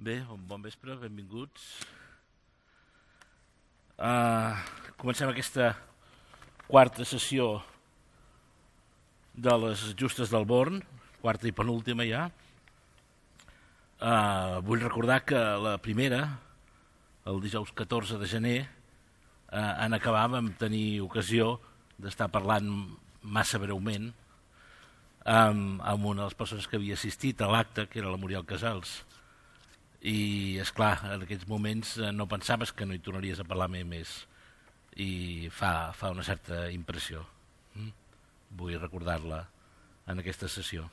Bé, bon vespre, benvinguts. Comencem aquesta quarta sessió de les Justes del Born, quarta i penúltima ja. Vull recordar que la primera, el dijous 14 de gener, en acabar vam tenir ocasió d'estar parlant massa breument amb una de les persones que havia assistit a l'acte, que era la Muriel Casals. I, esclar, en aquests moments no pensaves que no hi tornaries a parlar més i fa una certa impressió. Vull recordar-la en aquesta sessió.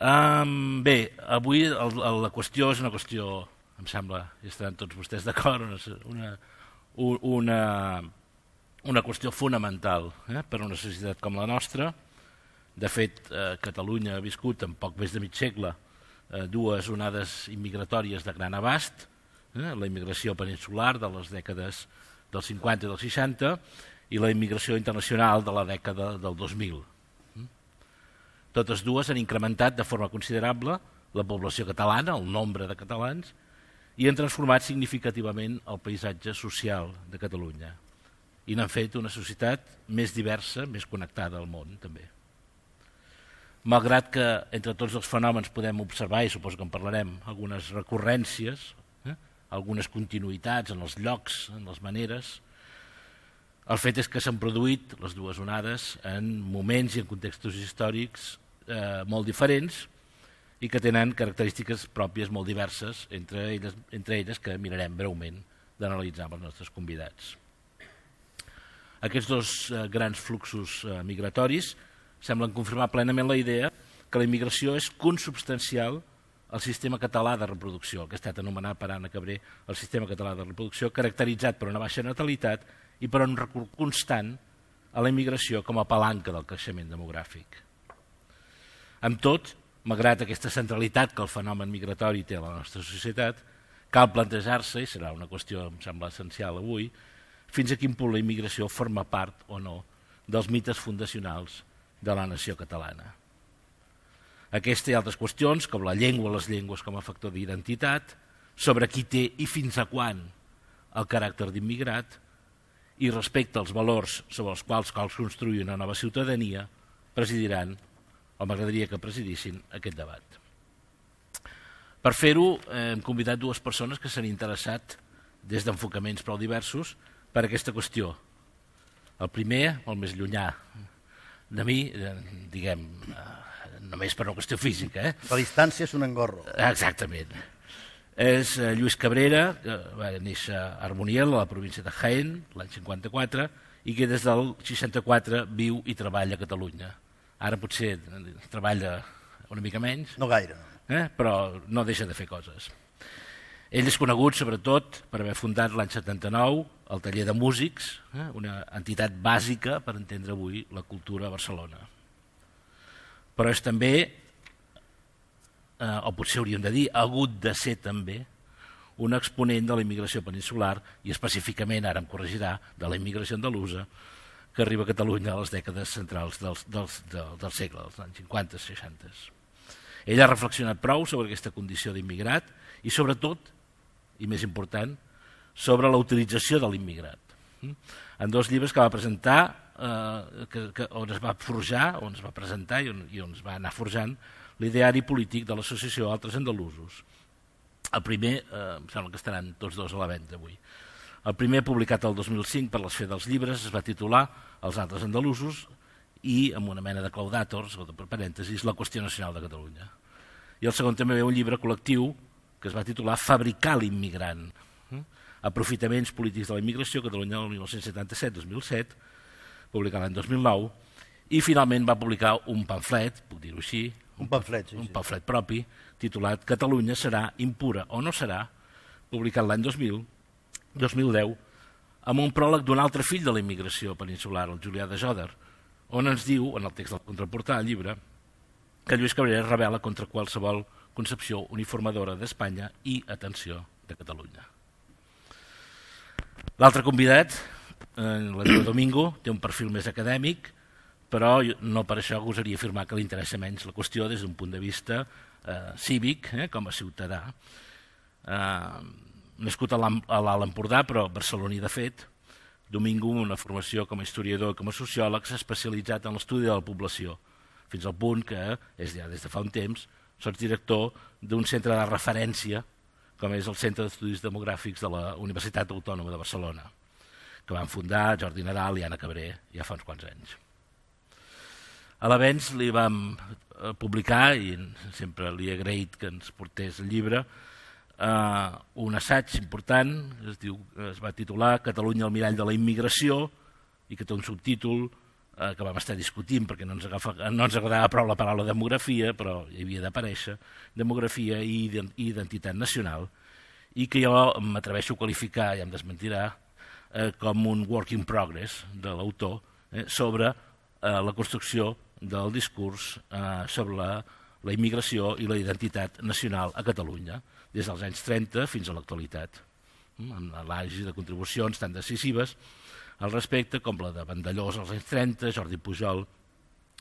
Bé, avui la qüestió és una qüestió, em sembla, i estaran tots vostès d'acord, una qüestió fonamental per a una societat com la nostra. De fet, Catalunya ha viscut en poc més de mig segle dues onades immigratòries de gran abast, la immigració peninsular de les dècades dels 50 i dels 60 i la immigració internacional de la dècada del 2000. Totes dues han incrementat de forma considerable la població catalana, el nombre de catalans, i han transformat significativament el paisatge social de Catalunya i n'han fet una societat més diversa, més connectada al món també. Malgrat que entre tots els fenòmens podem observar, i suposo que en parlarem, algunes recurrències, algunes continuïtats en els llocs, en les maneres, el fet és que s'han produït les dues onades en moments i en contextos històrics molt diferents i que tenen característiques pròpies molt diverses, entre elles que mirarem breument d'analitzar amb els nostres convidats. Aquests dos grans fluxos migratoris semblen confirmar plenament la idea que la immigració és consubstancial al sistema català de reproducció, que ha estat anomenat per Anna Cabré el sistema català de reproducció, caracteritzat per una baixa natalitat i per un recurs constant a la immigració com a palanca del creixement demogràfic. Amb tot, malgrat aquesta centralitat que el fenomen migratori té a la nostra societat, cal plantejar-se, i serà una qüestió em sembla essencial avui, fins a quin punt la immigració forma part o no dels mites fundacionals de la nació catalana. Aquesta i altres qüestions, com la llengua o les llengües com a factor d'identitat, sobre qui té i fins a quan el caràcter d'immigrat i respecte als valors sobre els quals cal construir una nova ciutadania, presidiran, o m'agradaria que presidissin, aquest debat. Per fer-ho, hem convidat dues persones que s'han interessat des d'enfocaments prou diversos per aquesta qüestió. El primer, el més llunyà de mi, diguem, només per una qüestió física. La distància és un engorro. Exactament. És Lluís Cabrera, que va néixer a Armoniel, a la província de Jaén, l'any 54, i que des del 64 viu i treballa a Catalunya. Ara potser treballa una mica menys. No gaire. Però no deixa de fer coses. Ell és conegut sobretot per haver fundat l'any 79 el Taller de Músics, una entitat bàsica per entendre avui la cultura a Barcelona. Però és també, o potser hauríem de dir, ha hagut de ser també un exponent de la immigració peninsular i específicament, ara em corregirà, de la immigració andalusa que arriba a Catalunya a les dècades centrals del segle, dels anys 50 i 60. Ell ha reflexionat prou sobre aquesta condició d'immigrat i sobretot, i més important, sobre la utilització de l'immigrat. En dos llibres que va presentar, on es va forjar, on es va presentar i on es va anar forjant l'ideari polític de l'associació Altres Andalusos. El primer, em sembla que estaran tots dos a la venda avui. El primer, publicat el 2005 per l'Esfer dels Llibres, es va titular Els Altres Andalusos i, amb una mena de claudàtors, o de parèntesis, La qüestió nacional de Catalunya. I el segon també ve un llibre col·lectiu que es va titular Fabricar l'immigrant, aprofitaments polítics de la immigració a Catalunya el 1977-2007, publicat l'any 2009, i finalment va publicar un pamflet, puc dir-ho així, un pamflet propi, titulat Catalunya serà impura o no serà, publicat l'any 2010, amb un pròleg d'un altre fill de la immigració peninsular, el Julià de Joder, on ens diu, en el text del contraportada del llibre, que Lluís Cabrera rebel·la contra qualsevol concepció uniformadora d'Espanya i, atenció, de Catalunya. L'altre convidat, l'Andreu Domingo, té un perfil més acadèmic, però no per això gosaria afirmar que li interessa menys la qüestió des d'un punt de vista cívic, com a ciutadà. Nascut a l'Alt Empordà, però barceloní de fet, Domingo, amb una formació com a historiador i com a sociòleg, s'ha especialitzat en l'estudi de la població, fins al punt que, ja des de fa un temps, sots director d'un centre de referència, com és el Centre d'Estudis Demogràfics de la Universitat Autònoma de Barcelona, que van fundar Jordi Nadal i Anna Cabré ja fa uns quants anys. A l'Avenç li vam publicar, i sempre li he agraït que ens portés el llibre, un assaig important, es va titular Catalunya, el mirall de la immigració, i que té un subtítol que vam estar discutint perquè no ens agradava prou la paraula demografia, però hi havia d'aparèixer, demografia i identitat nacional, i que jo m'atreveixo a qualificar, ja em desmentirà, com un work in progress de l'autor sobre la construcció del discurs sobre la immigració i la identitat nacional a Catalunya, des dels anys 30 fins a l'actualitat, amb l'àgil de contribucions tan decisives al respecte com la de Vandellós als anys 30, Jordi Pujol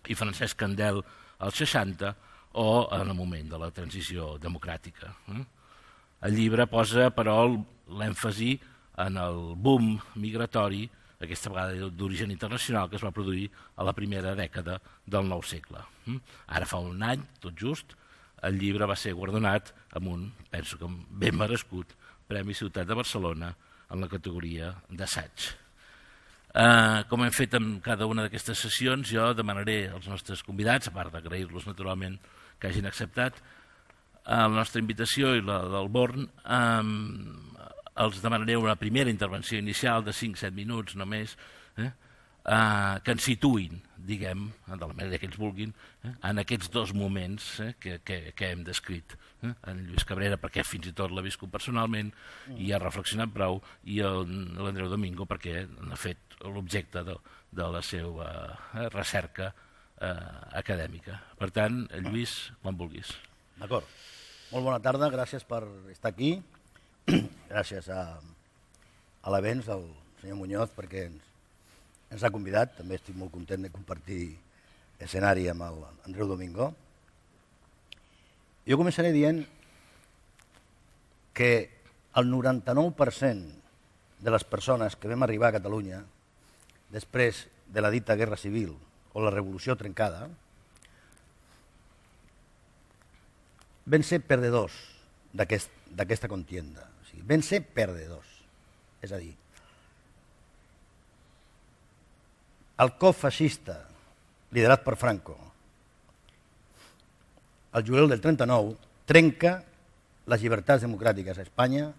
i Francesc Candel als 60 o en el moment de la transició democràtica. El llibre posa, però, l'èmfasi en el boom migratori, aquesta vegada d'origen internacional, que es va produir a la primera dècada del nou segle. Ara fa un any, tot just, el llibre va ser guardonat amb un, penso que ben merescut, Premi Ciutat de Barcelona en la categoria d'assaig. Com hem fet en cada una d'aquestes sessions, jo demanaré als nostres convidats, a part d'agrair-los naturalment que hagin acceptat la nostra invitació i la del Born, els demanaré una primera intervenció inicial de 5-7 minuts només, que ens situïn, diguem, de la manera que ells vulguin, en aquests dos moments que hem descrit. En Lluís Cabrera, perquè fins i tot l'ha viscut personalment i ha reflexionat prou, i l'Andreu Domingo, perquè n'ha fet l'objecte de la seva recerca acadèmica. Per tant, Lluís, quan vulguis. D'acord. Molt bona tarda, gràcies per estar aquí. Gràcies a l'Avenç del senyor Muñoz perquè ens ha convidat. També estic molt content de compartir escenari amb l'Andreu Domingo. Jo començaré dient que el 99% de les persones que vam arribar a Catalunya després de la dita Guerra Civil o la Revolució trencada van ser perdedors d'aquesta contienda. O sigui, van ser perdedors. És a dir, el cop feixista liderat per Franco, el juliol del 39, trenca les llibertats democràtiques a Espanya,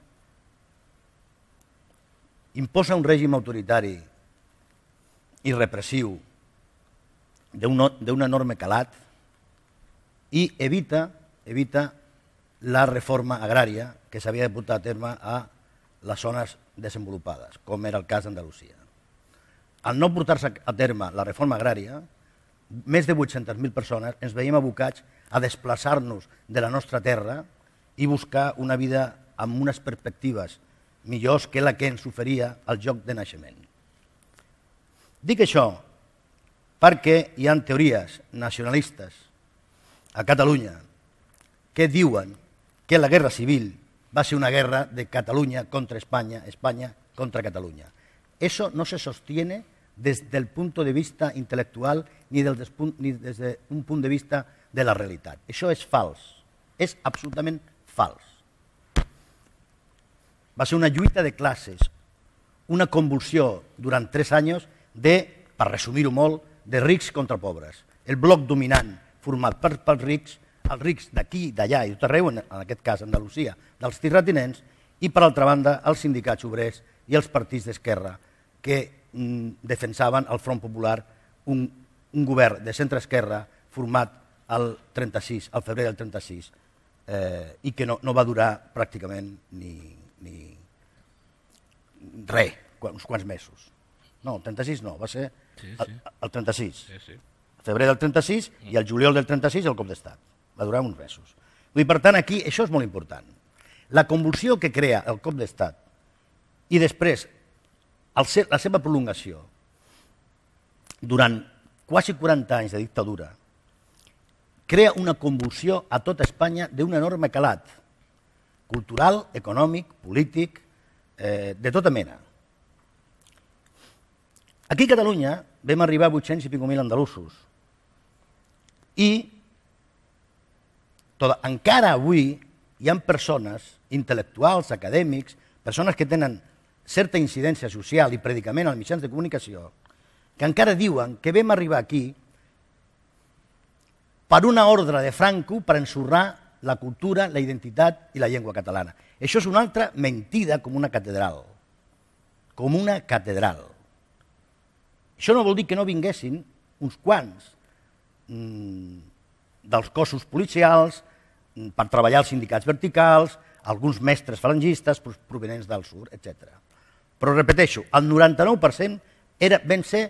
imposa un règim autoritari i repressiu d'un enorme calat i evita la reforma agrària que s'havia de portar a terme a les zones desenvolupades, com era el cas d'Andalusia. Al no portar-se a terme la reforma agrària, més de 800.000 persones ens veiem abocats a desplaçar-nos de la nostra terra i buscar una vida amb unes perspectives millors que la que ens oferia el lloc de naixement. Dic això perquè hi ha teories nacionalistes a Catalunya que diuen que la guerra civil va ser una guerra de Cataluña contra España, España contra Cataluña. Eso no se sostiene desde el punto de vista intelectual ni desde un punt de vista de la realitat. Això és fals, és absolutament fals. Va ser una lluita de classes, una convulsió durant 3 anys de, per resumir-ho molt, de rics contra pobres. El bloc dominant format pels rics, els rics d'aquí, d'allà i tot arreu, en aquest cas Andalusia, dels terratinents, i per altra banda els sindicats obrers i els partits d'esquerra que defensaven el Front Popular, un govern de centre-esquerra format al 36, al febrer del 36, i que no va durar pràcticament ni res, uns quants mesos. No, el 36 no, va ser el 36. El febrer del 36 i el juliol del 36 el cop d'estat. Va durar uns mesos. Per tant, aquí això és molt important. La convulsió que crea el cop d'estat i després la seva prolongació durant quasi 40 anys de dictadura crea una convulsió a tota Espanya d'un enorme calat cultural, econòmic, polític, de tota mena. Aquí a Catalunya vam arribar a 800 i pico mil andalusos i encara avui hi ha persones, intel·lectuals, acadèmics, persones que tenen certa incidència social i predicament als mitjans de comunicació, que encara diuen que vam arribar aquí per una ordre de Franco per ensorrar la cultura, la identitat i la llengua catalana. Això és una altra mentida com una catedral. Com una catedral. Això no vol dir que no vinguessin uns quants dels cossos policials per treballar als sindicats verticals, alguns mestres falangistes provenents del sud, etc. Però repeteixo, el 99% van ser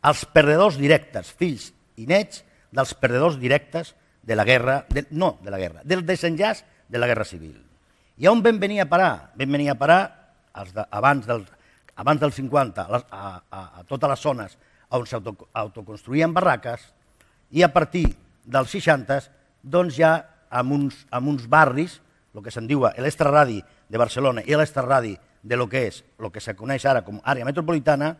els perdedors directes, fills i nets dels perdedors directes de la guerra, no de la guerra, del desenllaç de la guerra civil. I on vam venir a parar? Vam venir a parar abans del 50 a totes les zones on s'autoconstruïen barraques i a partir dels 60 doncs ja en uns barris, el que se'n diu l'extraradi de Barcelona i l'extraradi de lo que és, el que se coneix ara com àrea metropolitana,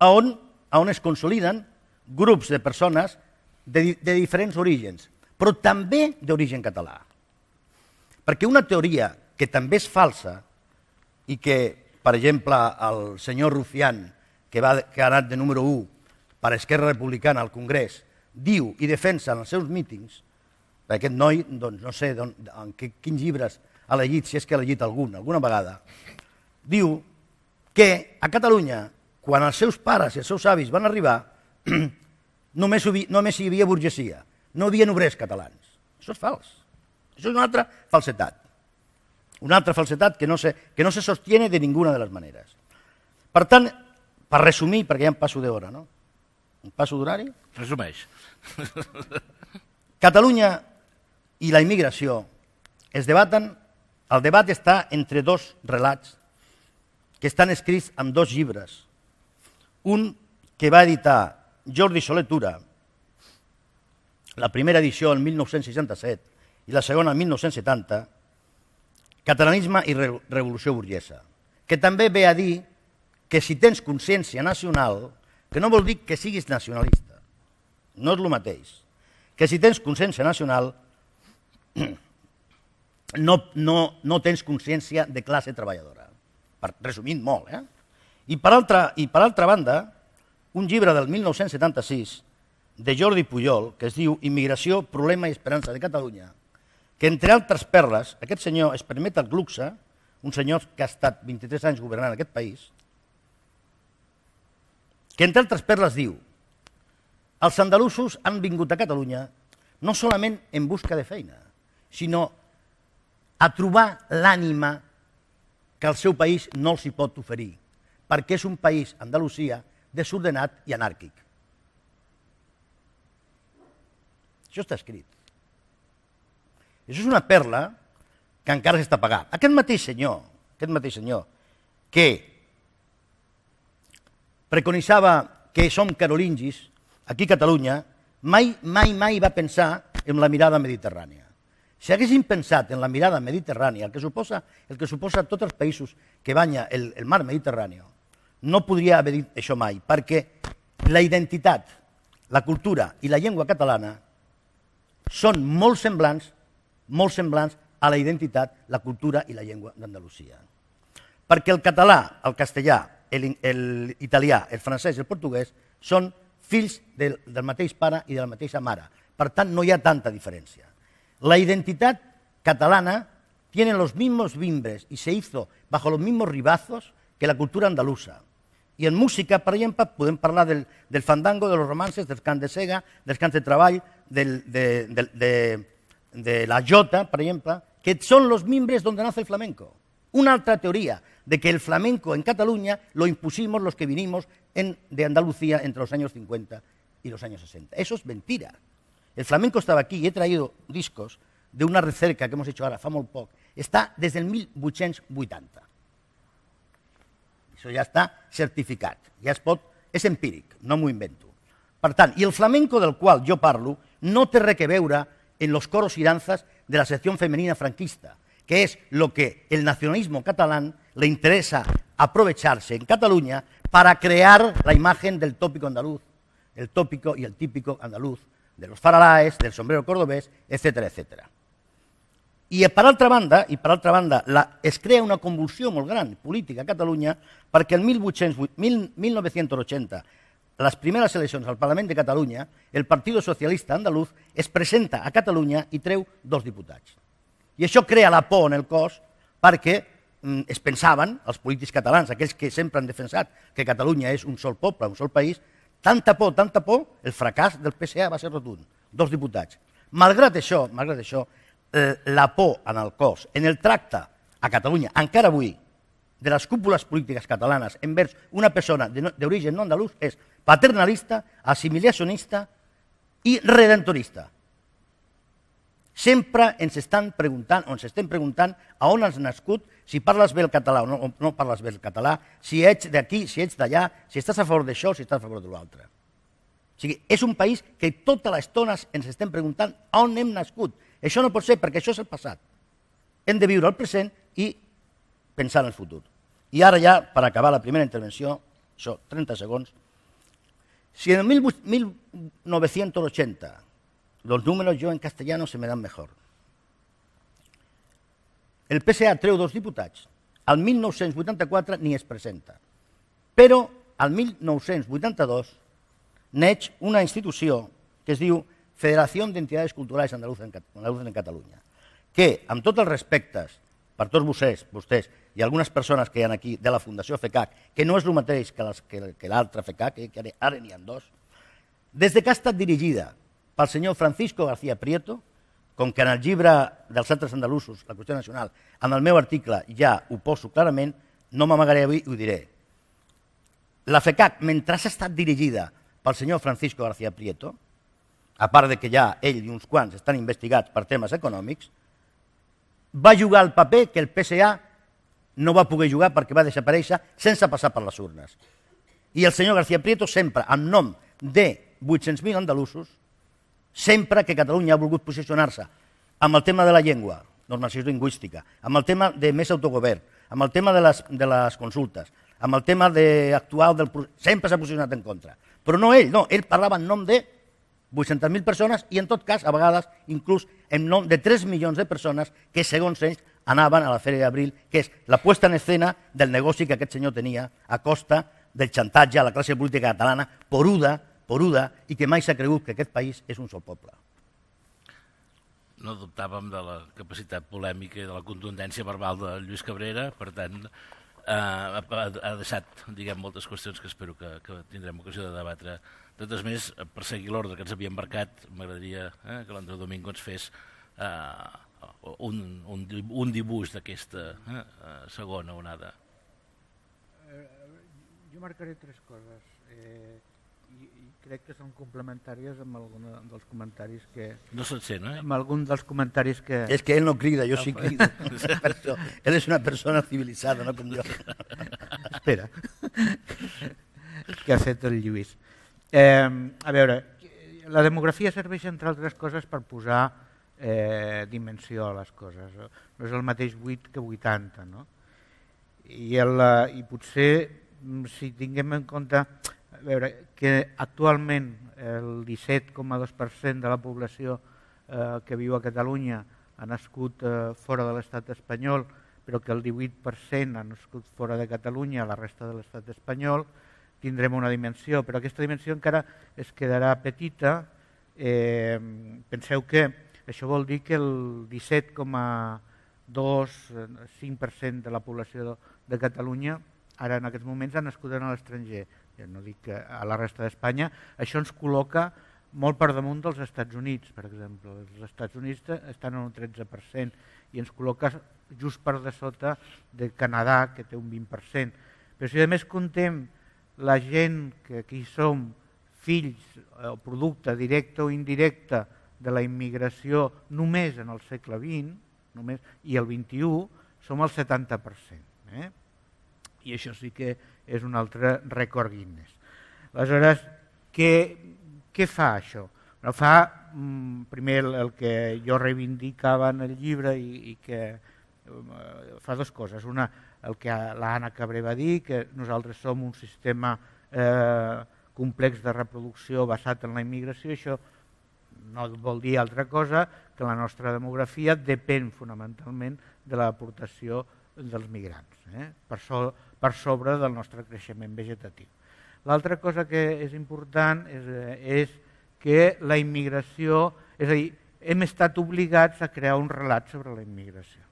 on es consoliden grups de persones de diferents orígens, però també d'origen català. Perquè una teoria que també és falsa i que, per exemple, el senyor Rufián, que ha anat de número 1 per Esquerra Republicana al Congrés, diu i defensa en els seus mítings, aquest noi, doncs no sé quins llibres ha llegit, si és que ha llegit alguna vegada, diu que a Catalunya, quan els seus pares i els seus avis van arribar, només hi havia burgesia, no hi havia obrers catalans. Això és fals. Això és una altra falsetat. Una altra falsetat que no se sostiene de ninguna de les maneres. Per tant, per resumir, perquè ja em passo d'hora, no? Em passo d'horari? Resumeix. Catalunya i la immigració es debaten, el debat està entre dos relats que estan escrits en dos llibres. Un que va editar Jordi Soler Tura, la primera edició el 1967 i la segona el 1970, Catalanisme i revolució burgesa, que també ve a dir que si tens consciència nacional, que no vol dir que siguis nacionalista, no és el mateix, que si tens consciència nacional no tens consciència de classe treballadora, resumint molt. I per altra banda, un llibre del 1976 de Jordi Pujol, que es diu Immigració, problema i esperança de Catalunya, que entre altres perles, aquest senyor es permet el luxe, un senyor que ha estat 23 anys governant aquest país, que entre altres perles diu: els andalusos han vingut a Catalunya no solament en busca de feina, sinó a trobar l'ànima que el seu país no els hi pot oferir, perquè és un país, Andalusia, desordenat i anàrquic. Això està escrit. Això és una perla que encara s'està pagant. Aquest mateix senyor que preconitzava que som carolingis, aquí a Catalunya, mai va pensar en la mirada mediterrània. Si haguessin pensat en la mirada mediterrània, el que suposa tots els països que banya el mar Mediterrani, no podria haver dit això mai, perquè la identitat, la cultura i la llengua catalana són molt semblants a la identitat, la cultura i la llengua d'Andalusia. Perquè el català, el castellà, l'italià, el francès i el portuguès són fills del mateix pare i de la mateixa mare. Per tant, no hi ha tanta diferència. La identidad catalana tiene los mismos mimbres y se hizo bajo los mismos ribazos que la cultura andalusa. I en música, per exemple, podem parlar del fandango, de los romances, dels cants de sega, dels cants de treball, de la jota, per exemple, que són los mimbres donde nace el flamenco. Una altra teoría de que el flamenco en Cataluña lo impusimos los que vinimos de Andalucía entre los años 50 y los años 60. Eso es mentira. El flamenco estaba aquí y he traído discos de una recerca que hemos hecho ahora, fa molt poc. Està des del 1880. Això ja està certificat, ja es pot, és empíric, no m'ho invento. Per tant, i el flamenco del qual jo parlo no té res a veure en los coros y danzas de la sección femenina franquista, que es lo que el nacionalismo catalán le interesa aprovecharse en Cataluña para crear la imagen del tópico andaluz, el tópico y el típico andaluz, de los faralaes, del sombrero cordobés, etcètera, etcètera. I per altra banda, es crea una convulsió molt gran política a Catalunya perquè el 1980, les primeres eleccions al Parlament de Catalunya, el Partido Socialista Andaluz es presenta a Catalunya i treu 2 diputats. I això crea la por en el cos perquè es pensaven, els polítics catalans, aquells que sempre han defensat que Catalunya és un sol poble, un sol país, tanta por, el fracàs del PSA va ser rotund, 2 diputats. Malgrat això, la por en el cos, en el tracte a Catalunya, encara avui, de les cúpules polítiques catalanes envers una persona d'origen no andalús és paternalista, assimilacionista i redentorista. Sempre ens estem preguntant a on has nascut, si parles bé el català o no parles bé el català, si ets d'aquí, si ets d'allà, si estàs a favor d'això, si estàs a favor de l'altre. O sigui, és un país que tota l'estona ens estem preguntant on hem nascut. Això no pot ser perquè això és el passat. Hem de viure el present i pensar en el futur. I ara ja, per acabar la primera intervenció, això, 30 segons, si en el 1980 los números yo en castellano se me dan mejor, el PSA treu 2 diputats, al 1984 ni es presenta, però al 1982 neix una institució que es diu Federació d'Entitats Culturals Andaluces en Catalunya, que, amb tots els respectes per tots vostès i algunes persones que hi ha aquí de la Fundació FECAC, que no és el mateix que l'altra FECAC, que ara n'hi ha 2, des que ha estat dirigida pel senyor Francisco García Prieto, com que en el llibre dels altres andalusos, la qüestió nacional, en el meu article ja ho poso clarament, no m'amagaré avui i ho diré. La FECAC, mentre ha estat dirigida pel senyor Francisco García Prieto, a part de que ja ell i uns quants estan investigats per temes econòmics, va jugar el paper que el PSA no va poder jugar perquè va desaparèixer sense passar per les urnes. I el senyor García Prieto sempre, en nom de 800.000 andalusos, sempre que Catalunya ha volgut posicionar-se amb el tema de la llengua, normació lingüística, amb el tema de més autogovern, amb el tema de les consultes, amb el tema actual sempre s'ha posicionat en contra. Però no ell, no, ell parlava en nom de 800.000 persones i en tot cas, a vegades, inclús en nom de 3 milions de persones que, segons ells, anaven a la Fèria d'Abril, que és la puesta en escena del negoci que aquest senyor tenia a costa del xantatge a la classe política catalana, poruda, i que mai s'ha cregut que aquest país és un sol poble. No dubtàvem de la capacitat polèmica i de la contundència verbal de Lluís Cabrera, per tant, ha deixat moltes qüestions que espero que tindrem ocasió de debatre. De totes més, per seguir l'ordre que ens havia embarcat, m'agradaria que l'Andreu Domingo ens fes un dibuix d'aquesta segona onada. Jo marcaré 3 coses i crec que són complementàries amb algun dels comentaris que... No se't sent, eh? Amb algun dels comentaris que... És que ell no crida, jo sí crido. Ell és una persona civilitzada, no com jo. Espera, que ha fet el Lluís. A veure, la demografia serveix, entre altres coses, per posar dimensió a les coses. No és el mateix 8 que 80, no? I potser, si tinguem en compte... A veure, que actualment el 17,2% de la població que viu a Catalunya ha nascut fora de l'estat espanyol, però que el 18% ha nascut fora de Catalunya, la resta de l'estat espanyol, tindrem una dimensió, però aquesta dimensió encara es quedarà petita. Penseu que això vol dir que el 17,5% de la població de Catalunya ara en aquests moments ha nascut en l'estranger. No dic que a la resta d'Espanya. Això ens col·loca molt per damunt dels Estats Units, per exemple. Els Estats Units estan en un 13% i ens col·loca just per de sota de Canadà, que té un 20%. Però si a més contem la gent que aquí som fills o producte directe o indirecte de la immigració només en el segle XX i el XXI, som el 70%. I això sí que és un altre rècord Guinness. Aleshores, Què fa això? Fa primer el que jo reivindicava en el llibre i que fa dues coses. Una, el que l'Anna Cabré va dir, que nosaltres som un sistema complex de reproducció basat en la immigració. Això no vol dir altra cosa que la nostra demografia depèn fonamentalment de l'aportació dels migrants, per sobre del nostre creixement vegetatiu. L'altra cosa que és important és que la immigració, és a dir, hem estat obligats a crear un relat sobre la immigració.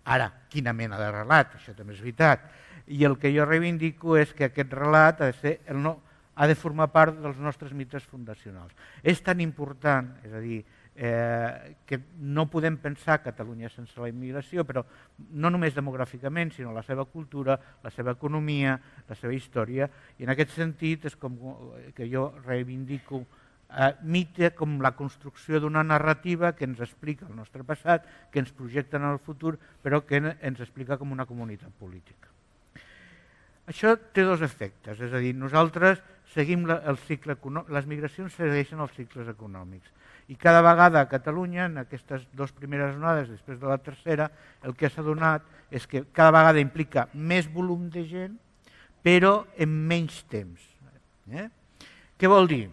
Ara, quina mena de relat? Això també és veritat. I el que jo reivindico és que aquest relat ha de formar part dels nostres mites fundacionals. És tan important, és a dir, que no podem pensar Catalunya sense la immigració, però no només demogràficament, sinó la seva cultura, la seva economia, la seva història, i en aquest sentit és com que jo reivindico mite com la construcció d'una narrativa que ens explica el nostre passat, que ens projecta en el futur, però que ens explica com una comunitat política. Això té dos efectes, és a dir, nosaltres seguim el cicle econòmic, les migracions segueixen els cicles econòmics, i cada vegada a Catalunya, en aquestes dues primeres onades, després de la tercera, el que s'ha donat és que cada vegada implica més volum de gent, però en menys temps. Què vol dir?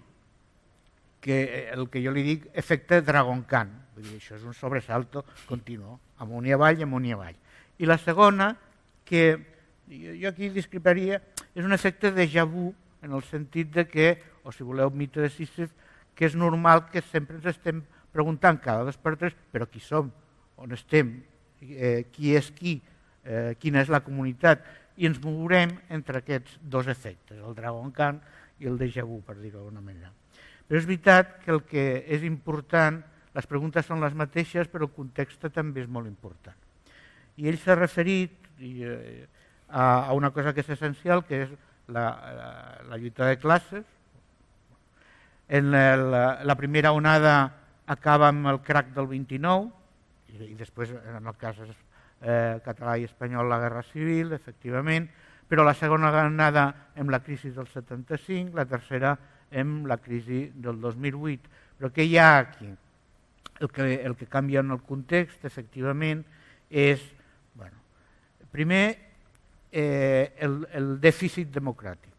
Que el que jo li dic efecte Dragon Khan, vull dir, això és un sobresalto continu, amunt i avall, amunt i avall. I la segona, que jo aquí discreparia, és un efecte de déjà vu, en el sentit de que, o si voleu, mite de Sísif, que és normal que sempre ens estem preguntant cada 2 per 3, però qui som, on estem, qui és qui, quina és la comunitat, i ens mourem entre aquests dos efectes, el Dragon Khan i el déjà vu, per dir-ho d'alguna manera. Però és veritat que el que és important, les preguntes són les mateixes, però el context també és molt important. I ell s'ha referit a una cosa que és essencial, que és la lluita de classes. En la primera onada acaba amb el crac del 29 i després, en el cas català i espanyol, la Guerra Civil, efectivament, però la segona onada amb la crisi del 75, la tercera amb la crisi del 2008. Però què hi ha aquí? El que canvia en el context, efectivament, és, primer, el dèficit democràtic,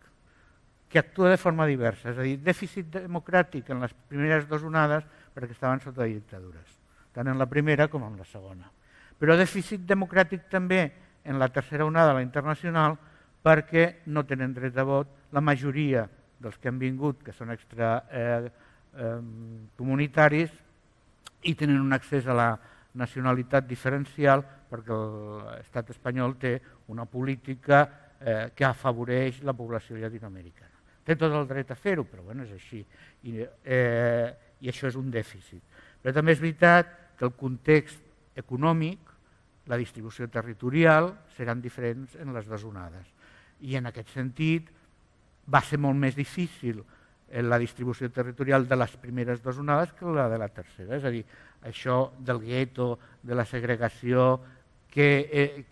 que actua de forma diversa, és a dir, dèficit democràtic en les primeres 2 onades perquè estaven sota dictadures, tant en la primera com en la segona. Però dèficit democràtic també en la tercera onada, la internacional, perquè no tenen dret a vot la majoria dels que han vingut, que són extracomunitaris, i tenen un accés a la nacionalitat diferencial perquè l'estat espanyol té una política que afavoreix la població llatinoamericana. Té tot el dret a fer-ho, però és així, i això és un dèficit. Però també és veritat que el context econòmic, la distribució territorial, seran diferents en les 2 onades. I en aquest sentit va ser molt més difícil la distribució territorial de les primeres 2 onades que la de la tercera. És a dir, això del gueto, de la segregació, que és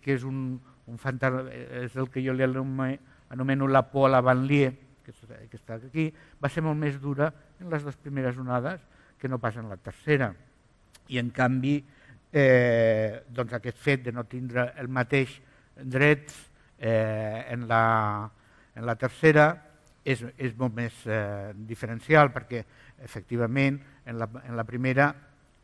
és el que jo li anomeno la por a la banlieue, que està aquí, va ser molt més dura en les 2 primeres onades que no pas en la tercera. I en canvi, aquest fet de no tindre el mateix drets en la tercera és molt més diferencial, perquè efectivament en la primera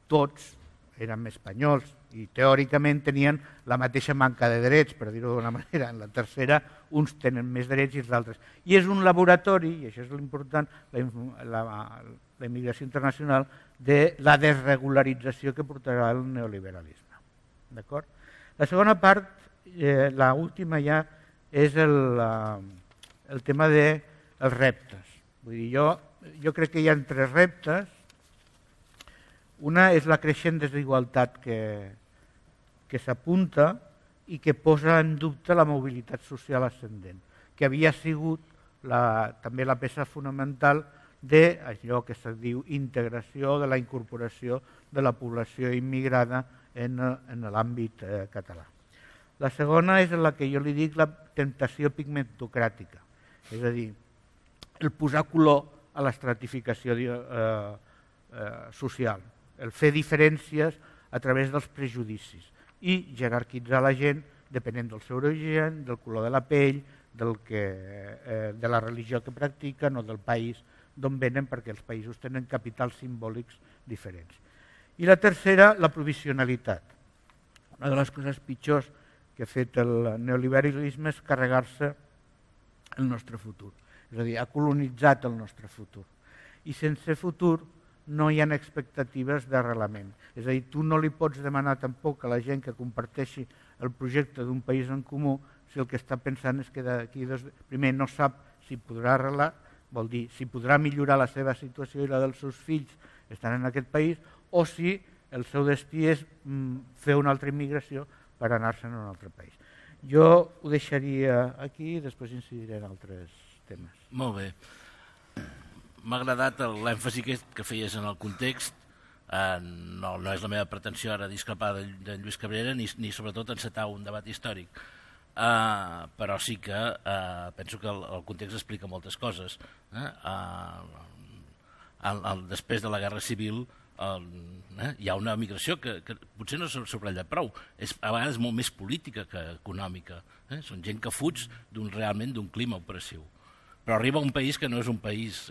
tots eren espanyols i teòricament tenien la mateixa manca de drets, per dir-ho d'una manera. En la tercera uns tenen més drets i els altres. I és un laboratori, i això és l'important, la immigració internacional, de la desregularització que portarà el neoliberalisme. D'acord? La segona part, l'última ja, és el tema dels reptes. Vull dir, jo crec que hi ha 3 reptes. Una és la creixent desigualtat que s'apunta i que posa en dubte la mobilitat social ascendent, que havia sigut també la peça fonamental d'allò que se diu integració, de la incorporació de la població immigrada en l'àmbit català. La segona és la que jo li dic la temptació pigmentocràtica, és a dir, el posar color a l'estratificació social, el fer diferències a través dels prejudicis i jerarquitzar la gent depenent del seu origen, del color de la pell, de la religió que practiquen o del país d'on venen, perquè els països tenen capitals simbòlics diferents. I la tercera, la provisionalitat. Una de les coses pitjors que ha fet el neoliberalisme és carregar-se el nostre futur. És a dir, ha colonitzat el nostre futur. I sense futur no hi ha expectatives d'arrelament. És a dir, tu no li pots demanar tampoc a la gent que comparteixi el projecte d'un país en comú si el que està pensant és que d'aquí primer no sap si podrà arrelar, vol dir, si podrà millorar la seva situació i la dels seus fills estan en aquest país, o si el seu destí és fer una altra immigració per anar-se'n a un altre país. Jo ho deixaria aquí i després incidiré en altres temes. Molt bé. M'ha agradat l'èmfasi que feies en el context. No és la meva pretensió ara discrepar de Lluís Cabrera ni sobretot encetar un debat històric, però sí que penso que el context explica moltes coses. Després de la Guerra Civil hi ha una migració que potser no s'ha subratllat prou, és a vegades molt més política que econòmica. Són gent que fuig realment d'un clima opressiu, però arriba a un país que no és un país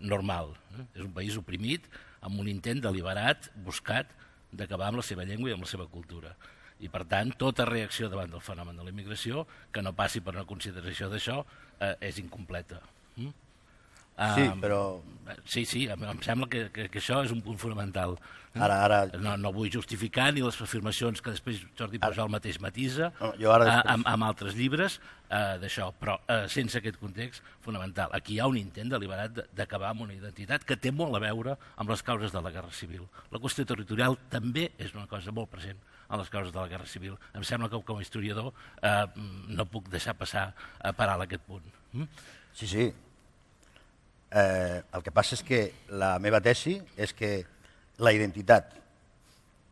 normal, és un país oprimit, amb un intent deliberat, buscat, d'acabar amb la seva llengua i amb la seva cultura. I, per tant, tota reacció davant del fenomen de la immigració que no passi per una consideració d'això és incompleta. Sí, però... Sí, em sembla que això és un punt fonamental. Ara... No vull justificar ni les afirmacions que després Jordi Pujol mateix matisa amb altres llibres d'això, però sense aquest context fonamental. Aquí hi ha un intent deliberat d'acabar amb una identitat que té molt a veure amb les causes de la Guerra Civil. La qüestió territorial també és una cosa molt present en les causes de la Guerra Civil. Em sembla que com a historiador no puc deixar passar a parar aquest punt. Sí. El que passa és que la meva tesi és que la identitat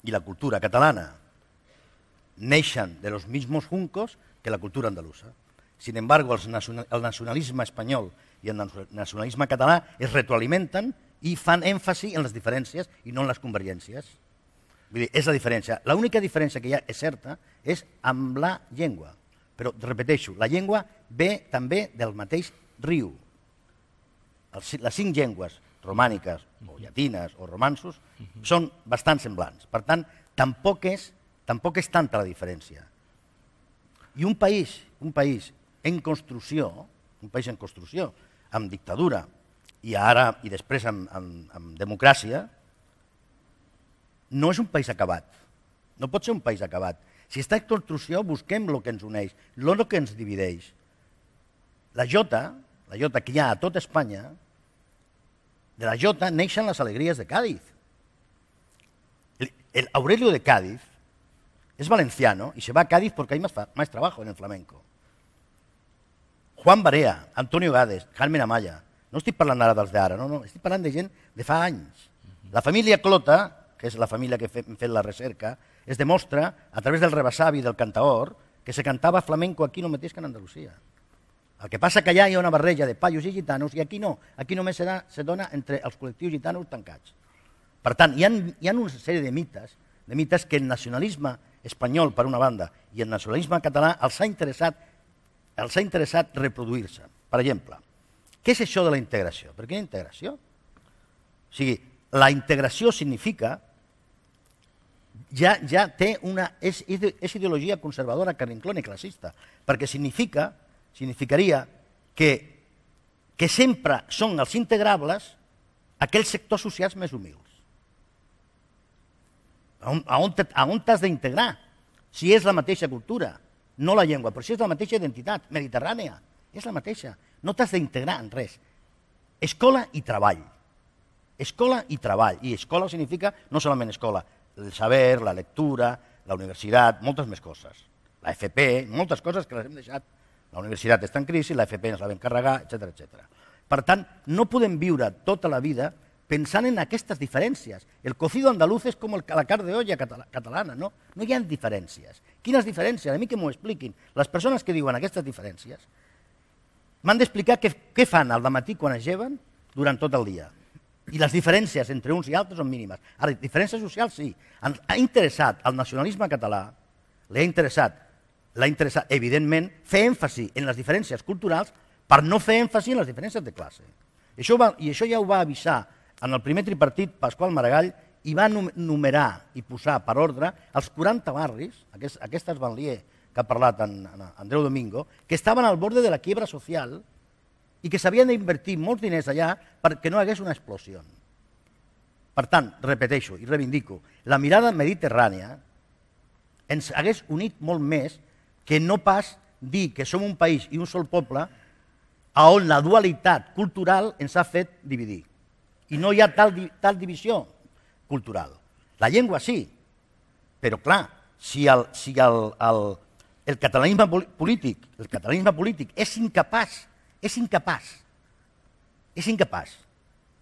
i la cultura catalana neixen de los mismos juncos que la cultura andaluza. Sin embargo, el nacionalisme espanyol i el nacionalisme català es retroalimenten i fan èmfasi en les diferències i no en les convergències. Vull dir, és la diferència. L'única diferència que hi ha, és certa, és amb la llengua. Però, repeteixo, la llengua ve també del mateix riu. Les 5 llengües romàniques, o llatines, o romansos, són bastant semblants. Per tant, tampoc és tanta la diferència. I un país en construcció, amb dictadura, i després amb democràcia, no és un país acabat. No pot ser un país acabat. Si està en construcció, busquem el que ens uneix, no el que ens divideix. La jota que hi ha a tot Espanya, de la jota neixen les alegries de Cádiz. El Aurelio de Cádiz es valenciano y se va a Cádiz porque hay más trabajo en el flamenco. Juan Barea, Antonio Gades, Carmen Amaya, no estic parlant ara dels d'ara, no, estic parlant de gent de fa anys. La família Clota, que és la família que hem fet la recerca, es demostra a través del rebassavi del cantaor que se cantava flamenco aquí no mateix que en Andalusia. El que passa que allà hi ha una barreja de paios i gitanos i aquí no, aquí només se dona entre els col·lectius gitanos tancats. Per tant, hi ha una sèrie de mites que el nacionalisme espanyol, per una banda, i el nacionalisme català els ha interessat reproduir-se. Per exemple, què és això de la integració? Per què integració? O sigui, la integració significa, ja té és ideologia conservadora, carrinclona i classista, perquè significaria que sempre són els integrables aquells sectors socials més humils. A on t'has d'integrar? Si és la mateixa cultura, no la llengua, però si és la mateixa identitat mediterrània, és la mateixa. No t'has d'integrar en res. Escola i treball. Escola i treball. I escola significa no solament escola, el saber, la lectura, la universitat, moltes més coses. La FP, moltes coses que les hem deixat. La universitat està en crisi, la FP ens la vam carregar, etc. Per tant, no podem viure tota la vida pensant en aquestes diferències. El cocido andaluz és com la carn de olla catalana, no? No hi ha diferències. Quines diferències? A mi que m'ho expliquin. Les persones que diuen aquestes diferències m'han d'explicar què fan al matí quan es lleven durant tot el dia. I les diferències entre uns i altres són mínimes. Ara, diferències socials sí. Ha interessat al nacionalisme català, l'ha interessat, evidentment, fer èmfasi en les diferències culturals per no fer èmfasi en les diferències de classe. I això ja ho va avisar en el primer tripartit Pasqual Maragall i va numerar i posar per ordre els 40 barris, aquestes banlieues que ha parlat en Andreu Domingo, que estaven al borde de la quiebra social i que s'havien d'invertir molts diners allà perquè no hi hagués una explosió. Per tant, repeteixo i reivindico, la mirada mediterrània ens hagués unit molt més que no pas dir que som un país i un sol poble on la dualitat cultural ens ha fet dividir. I no hi ha tal divisió cultural. La llengua sí, però clar, si el catalanisme polític és incapaç.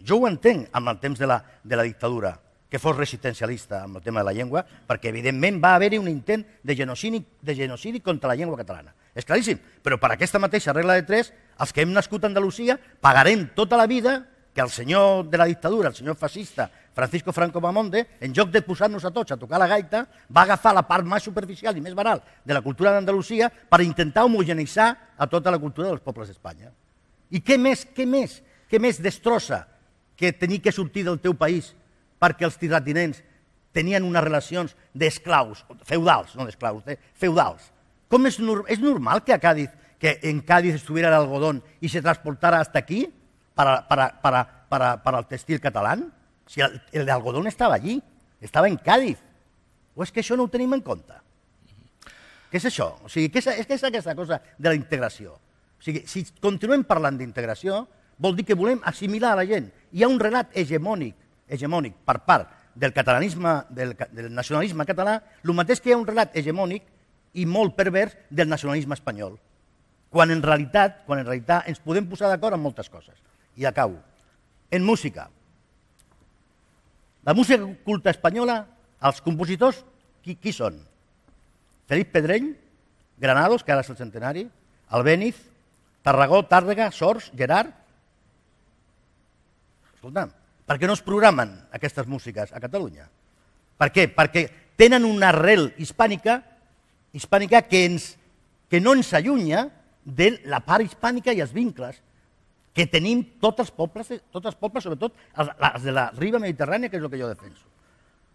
Jo ho entenc amb el temps de la dictadura, que fos resistencialista amb el tema de la llengua, perquè evidentment va haver-hi un intent de genocidi contra la llengua catalana. És claríssim, però per aquesta mateixa regla de 3, els que hem nascut a Andalusia pagarem tota la vida que el senyor de la dictadura, el senyor fascista Francisco Franco Bamonde, en lloc de posar-nos a tots a tocar la gaita, va agafar la part més superficial i més banal de la cultura d'Andalusia per intentar homogeneitzar a tota la cultura dels pobles d'Espanya. I què més destrossa que tenir que sortir del teu país perquè els terratinents tenien unes relacions d'esclaus, feudals, no d'esclaus, feudals. Com és normal que en Cádiz estuviera el algodón y se transportara hasta aquí para el textil catalán? Si el algodón estava allí, estava en Cádiz. O és que això no ho tenim en compte? Què és això? O sigui, què és aquesta cosa de la integració? O sigui, si continuem parlant d'integració, vol dir que volem assimilar a la gent. Hi ha un relat hegemònic per part del catalanisme, del nacionalisme català, el mateix que hi ha un relat hegemònic i molt pervers del nacionalisme espanyol, quan en realitat ens podem posar d'acord en moltes coses. I acabo. En música. La música culta espanyola, els compositors, qui són? Felip Pedrell, Granados, que ara és el centenari, Albéniz, Tarragó, Tàrrega, Sors, Gerard. Escolta'm, per què no es programen aquestes músiques a Catalunya? Per què? Perquè tenen una arrel hispànica que no ens allunya de la part hispànica i els vincles que tenim tots els pobles, sobretot els de la riba mediterrània, que és el que jo defenso.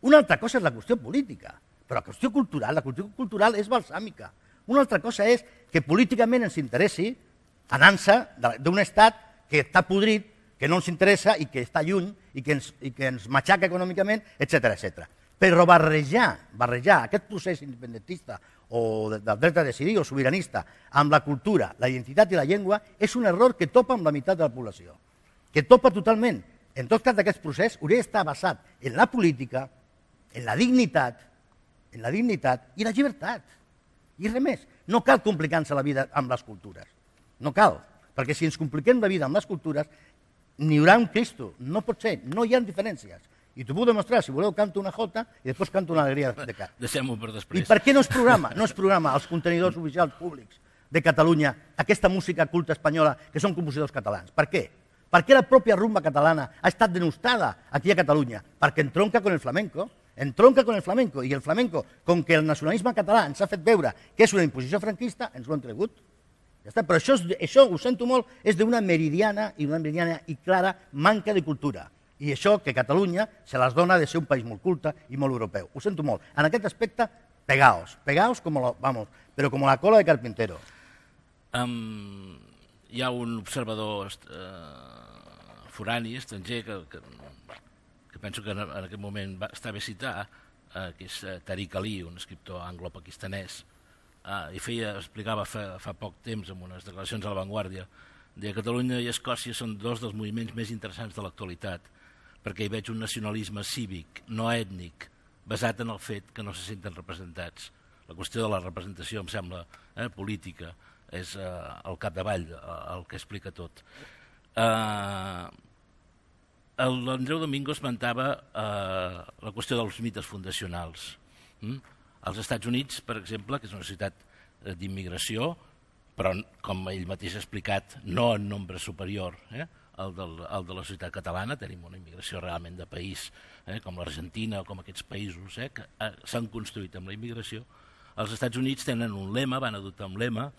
Una altra cosa és la qüestió política, però la qüestió cultural és balsàmica. Una altra cosa és que políticament ens interessi anar-se d'un estat que està podrit, que no ens interessa i que està lluny i que ens matxaca econòmicament, etc. Però barrejar aquest procés independentista o del dret a decidir o sobiranista amb la cultura, la identitat i la llengua és un error que topa amb la meitat de la població, que topa totalment. En tot cas, aquest procés hauria d'estar basat en la política, en la dignitat i la llibertat. I res més. No cal complicar-se la vida amb les cultures. No cal, perquè si ens compliquem la vida amb les cultures n'hi haurà un Cristo. No pot ser, no hi ha diferències. I t'ho puc demostrar, si voleu canto una jota i després canto una alegria de cap. Deixem-ho per després. I per què no es programa als contenidors oficials públics de Catalunya aquesta música culta espanyola que són compositors catalans? Per què? Perquè la pròpia rumba catalana ha estat denostada aquí a Catalunya, perquè entronca con el flamenco, i el flamenco, com que el nacionalisme català ens ha fet veure que és una imposició franquista, ens ho han tregut. Ja està. Però això, ho sento molt, és d'una meridiana i clara manca de cultura. I això que Catalunya se les dona de ser un país molt culte i molt europeu. Ho sento molt. En aquest aspecte, pegaos però com la cola de Carpintero. Hi ha un observador forani, estranger, que penso que en aquest moment està bé citar, que és Tariq Ali, un escriptor anglo-pakistanès, i explicava fa poc temps en unes declaracions a La Vanguardia que Catalunya i Escòcia són dos dels moviments més interessants de l'actualitat, perquè hi veig un nacionalisme cívic, no ètnic, basat en el fet que no se senten representats. La qüestió de la representació, em sembla, política, és al capdavall el que explica tot. L'Andreu Domingo esmentava la qüestió dels mites fundacionals. Als Estats Units, per exemple, que és una ciutat d'immigració, però com ell mateix ha explicat, no en nombre superior al de la societat catalana. Tenim una immigració realment de país, com l'Argentina o com aquests països que s'han construït amb la immigració. Els Estats Units tenen un lema, van adoptar un lema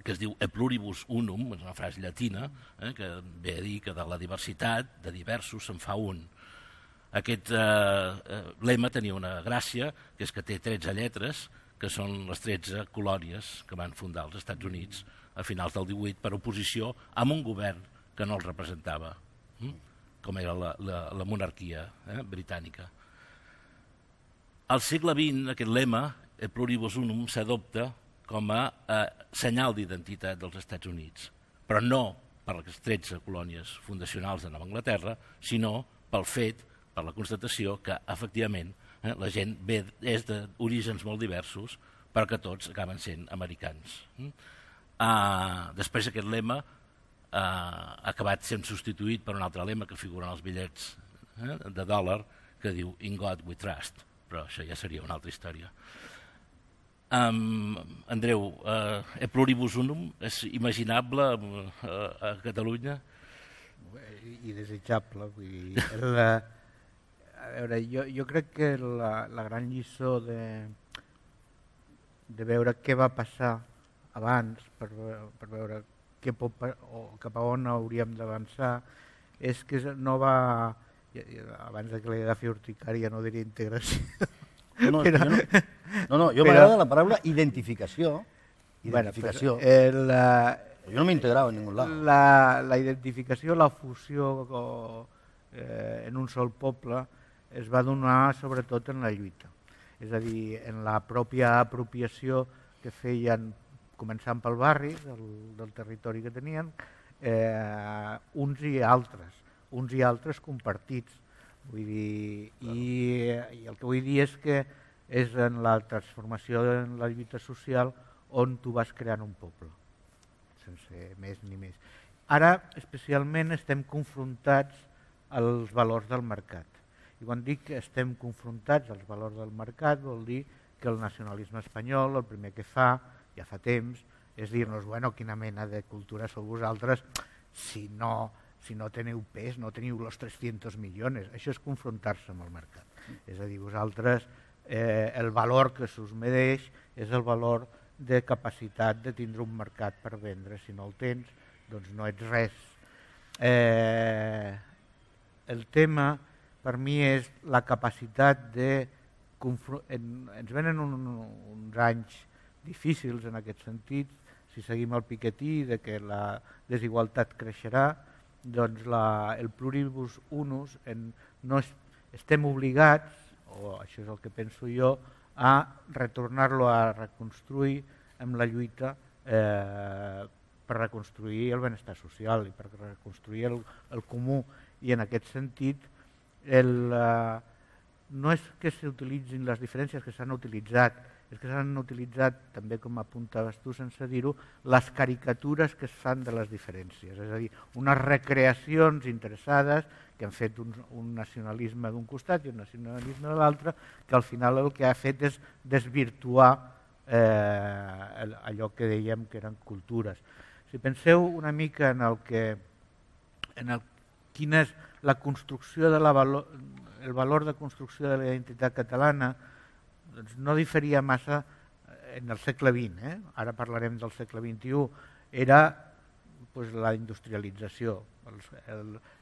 que es diu e pluribus unum, és una frase llatina, que ve a dir que de la diversitat, de diversos, se'n fa un. Aquest lema tenia una gràcia, que és que té 13 lletres, que són les 13 colònies que van fundar els Estats Units a finals del 18 per oposició amb un govern que no els representava, com era la monarquia britànica. Al segle XX, aquest lema, e pluribus unum, s'adopta com a senyal d'identitat dels Estats Units, però no per les 13 colònies fundacionals de Nova Anglaterra, sinó pel fet, per la constatació, que efectivament la gent és d'orígens molt diversos, però que tots acaben sent americans. Després aquest lema ha acabat sent substituït per un altre lema que figura en els bitllets de dòlar, que diu In God We Trust, però això ja seria una altra història. Andreu, e pluribus unum és imaginable a Catalunya? I desitjable. Vull dir, a veure, jo crec que la gran lliçó de veure què va passar abans, per veure què pot, o cap a on hauríem d'avançar, és que no va, abans que li agafi urticària no diria integració. No, jo m'agrada la paraula identificació. Identificació. Jo no m'he integrat en ningú lloc. La identificació, la fusió en un sol poble es va donar sobretot en la lluita. És a dir, en la pròpia apropiació que feien, començant pel barri, del territori que tenien, uns i altres compartits. Vull dir, i el que vull dir és que és en la transformació en la lluita social on tu vas creant un poble, sense més ni més. Ara, especialment, estem confrontats als valors del mercat. I quan dic que estem confrontats als valors del mercat vol dir que el nacionalisme espanyol el primer que fa, ja fa temps, és dir-nos, bueno, quina mena de cultura sou vosaltres si no teniu pes, no teniu els 300 milions. Això és confrontar-se amb el mercat. És a dir, vosaltres, el valor que s'us mereix és el valor de capacitat de tindre un mercat per vendre. Si no el tens, doncs no ets res. El tema, per mi, és la capacitat de... Ens venen uns anys difícils en aquest sentit, si seguim el Piketty, de que la desigualtat creixerà, doncs el pluribus unus no estem obligats, o això és el que penso jo, a retornar-lo a reconstruir amb la lluita per reconstruir el benestar social i per reconstruir el comú. I en aquest sentit no és que s'utilitzin les diferències que s'han utilitzat, és que s'han utilitzat, també com apuntaves tu sense dir-ho, les caricatures que es fan de les diferències, és a dir, unes recreacions interessades que han fet un nacionalisme d'un costat i un nacionalisme de l'altre, que al final el que ha fet és desvirtuar allò que dèiem que eren cultures. Si penseu una mica en quina és la construcció de el valor de construcció de la identitat catalana, doncs no diferia massa en el segle XX, ara parlarem del segle XXI, era la industrialització.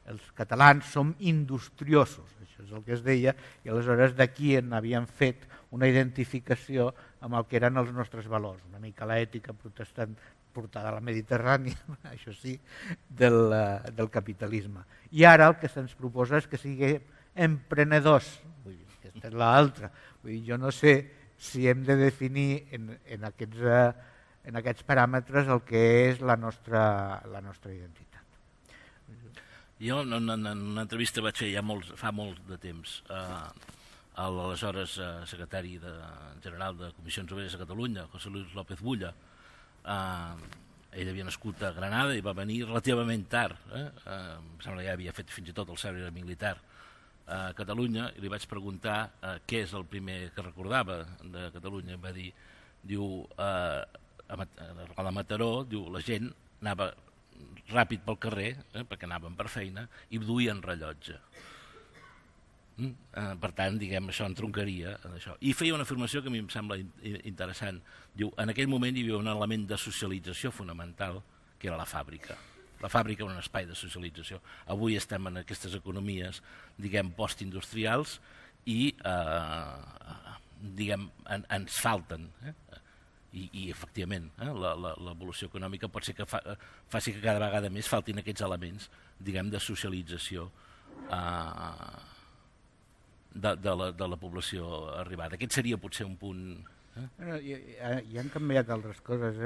Els catalans som industriosos, això és el que es deia, i aleshores d'aquí n'havien fet una identificació amb el que eren els nostres valors, una mica l'ètica protestant portada a la Mediterrània, això sí, del capitalisme. I ara el que se'ns proposa és que siguem emprenedors, aquesta és l'altra. Jo no sé si hem de definir en aquests paràmetres el que és la nostra identitat. Jo en una entrevista vaig fer fa molt de temps a l'aleshores secretari general de Comissions Obreres a Catalunya, José Luis López Bulla. Ell havia nascut a Granada i va venir relativament tard, em sembla que ja havia fet fins i tot el servei militar a Catalunya, i li vaig preguntar què és el primer que recordava de Catalunya. Em va dir, la la Mataró, diu, la gent anava ràpid pel carrer, perquè anaven per feina, i duien rellotge. Per tant, diguem, això entroncaria en això. I feia una afirmació que a mi em sembla interessant. Diu, en aquell moment hi havia un element de socialització fonamental, que era la fàbrica. La fàbrica era un espai de socialització. Avui estem en aquestes economies, diguem, postindustrials i, diguem, ens falten. I efectivament, l'evolució econòmica pot ser que faci que cada vegada més faltin aquests elements, diguem, de socialització de la població arribada. Aquest seria potser un punt... Hi han canviat altres coses.